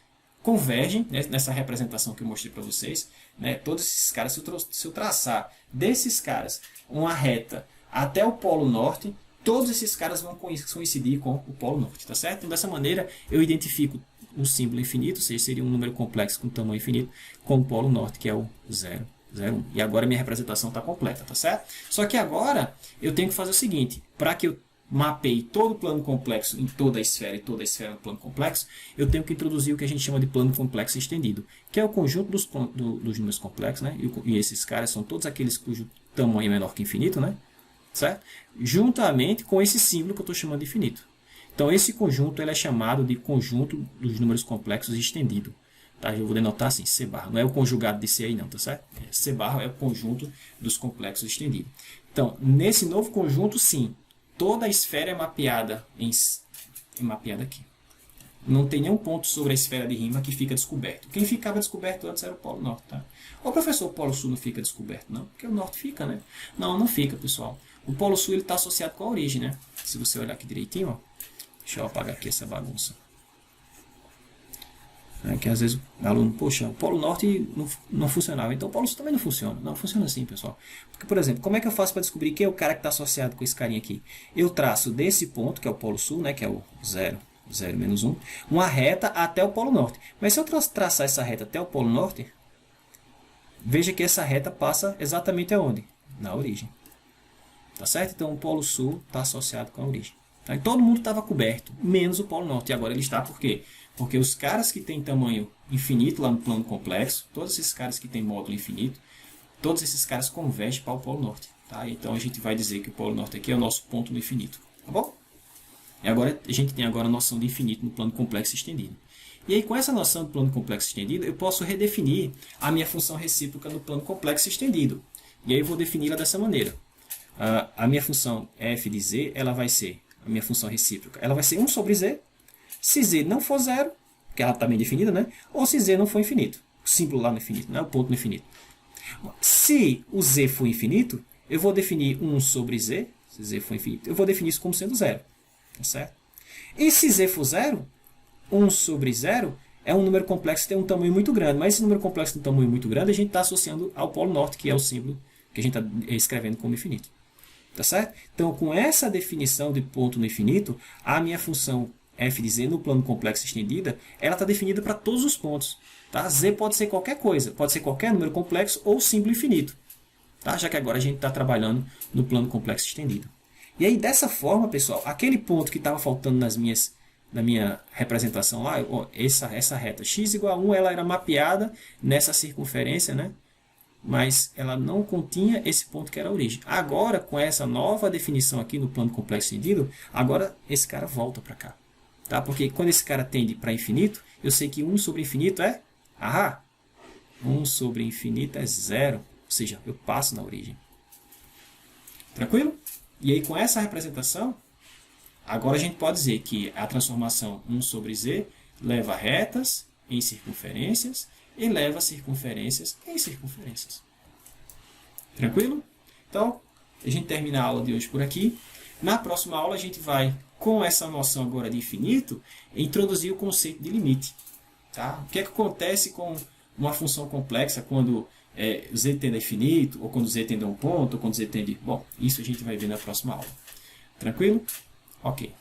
[SPEAKER 1] convergem, né, nessa representação que eu mostrei para vocês. Né? Todos esses caras, se eu traçar desses caras uma reta até o polo norte, todos esses caras vão coincidir com o polo norte. Tá certo? Então, dessa maneira, eu identifico um símbolo infinito, ou seja, seria um número complexo com tamanho infinito, com o polo norte, que é o 0. 0, 1. E agora minha representação está completa, tá certo? Só que agora eu tenho que fazer o seguinte, para que eu mapeie todo o plano complexo em toda a esfera e toda a esfera no plano complexo, eu tenho que introduzir o que a gente chama de plano complexo estendido, que é o conjunto dos números complexos, né? E esses caras são todos aqueles cujo tamanho é menor que infinito, né? Certo? Juntamente com esse símbolo que eu estou chamando de infinito. Então esse conjunto ele é chamado de conjunto dos números complexos estendido. Tá? Eu vou denotar assim, C barra. Não é o conjugado de C aí não, tá certo? C barra é o conjunto dos complexos estendidos. Então, nesse novo conjunto, sim, toda a esfera é mapeada mapeada aqui. não tem nenhum ponto sobre a esfera de Riemann que fica descoberto. Quem ficava descoberto antes era o Polo Norte. Tá? O professor, o Polo Sul não fica descoberto, não? Porque o Norte fica, né? Não, não fica, pessoal. O Polo Sul está associado com a origem, né? Se você olhar aqui direitinho, ó. Deixa eu apagar aqui essa bagunça. Que às vezes o aluno, poxa, o Polo Norte não funcionava, então o Polo Sul também não funciona. Não funciona assim, pessoal. Porque, por exemplo, como é que eu faço para descobrir quem é o cara que está associado com esse carinha aqui? Eu traço desse ponto, que é o Polo Sul, né, que é o 0, 0, menos 1, uma reta até o Polo Norte. Mas se eu traçar essa reta até o Polo Norte, veja que essa reta passa exatamente aonde? Na origem. Tá certo? Então o Polo Sul está associado com a origem. Tá? E todo mundo estava coberto, menos o Polo Norte. E agora ele está por quê? Porque os caras que têm tamanho infinito lá no plano complexo, todos esses caras que têm módulo infinito, todos esses caras convergem para o Polo Norte. Tá? Então a gente vai dizer que o Polo Norte aqui é o nosso ponto no infinito. Tá bom? E agora a gente tem agora a noção de infinito no plano complexo estendido. E aí com essa noção do plano complexo estendido, eu posso redefinir a minha função recíproca no plano complexo estendido. E aí eu vou defini-la dessa maneira. A minha função f de z, ela vai ser, a minha função recíproca, ela vai ser 1 sobre z, se z não for zero, que ela está bem definida, né? Ou se z não for infinito, o símbolo lá no infinito, né? O ponto no infinito. Se o z for infinito, eu vou definir 1 sobre z, se z for infinito, eu vou definir isso como sendo zero, tá certo? E se z for zero, 1 sobre 0 é um número complexo que tem um tamanho muito grande, mas esse número complexo tem um tamanho muito grande, a gente está associando ao Polo Norte, que é o símbolo que a gente está escrevendo como infinito. Tá certo? Então, com essa definição de ponto no infinito, a minha função f de z no plano complexo estendida, ela está definida para todos os pontos. Tá? Z pode ser qualquer coisa, pode ser qualquer número complexo ou símbolo infinito. Tá? Já que agora a gente está trabalhando no plano complexo estendido. E aí, dessa forma, pessoal, aquele ponto que estava faltando na minha representação lá, essa reta x igual a 1, ela era mapeada nessa circunferência, né? Mas ela não continha esse ponto que era a origem. Agora, com essa nova definição aqui no plano complexo estendido, agora esse cara volta para cá. Tá? Porque quando esse cara tende para infinito, eu sei que 1 sobre infinito é... 1 sobre infinito é 0. Ou seja, eu passo na origem. Tranquilo? E aí, com essa representação, agora a gente pode dizer que a transformação 1 sobre z leva retas em circunferências e leva circunferências em circunferências. Tranquilo? Então, a gente termina a aula de hoje por aqui. Na próxima aula, a gente vai, com essa noção agora de infinito, introduzir o conceito de limite. Tá? O que é que acontece com uma função complexa quando z tende a infinito, ou quando z tende a um ponto, ou quando z tende... Bom, isso a gente vai ver na próxima aula. Tranquilo? Ok.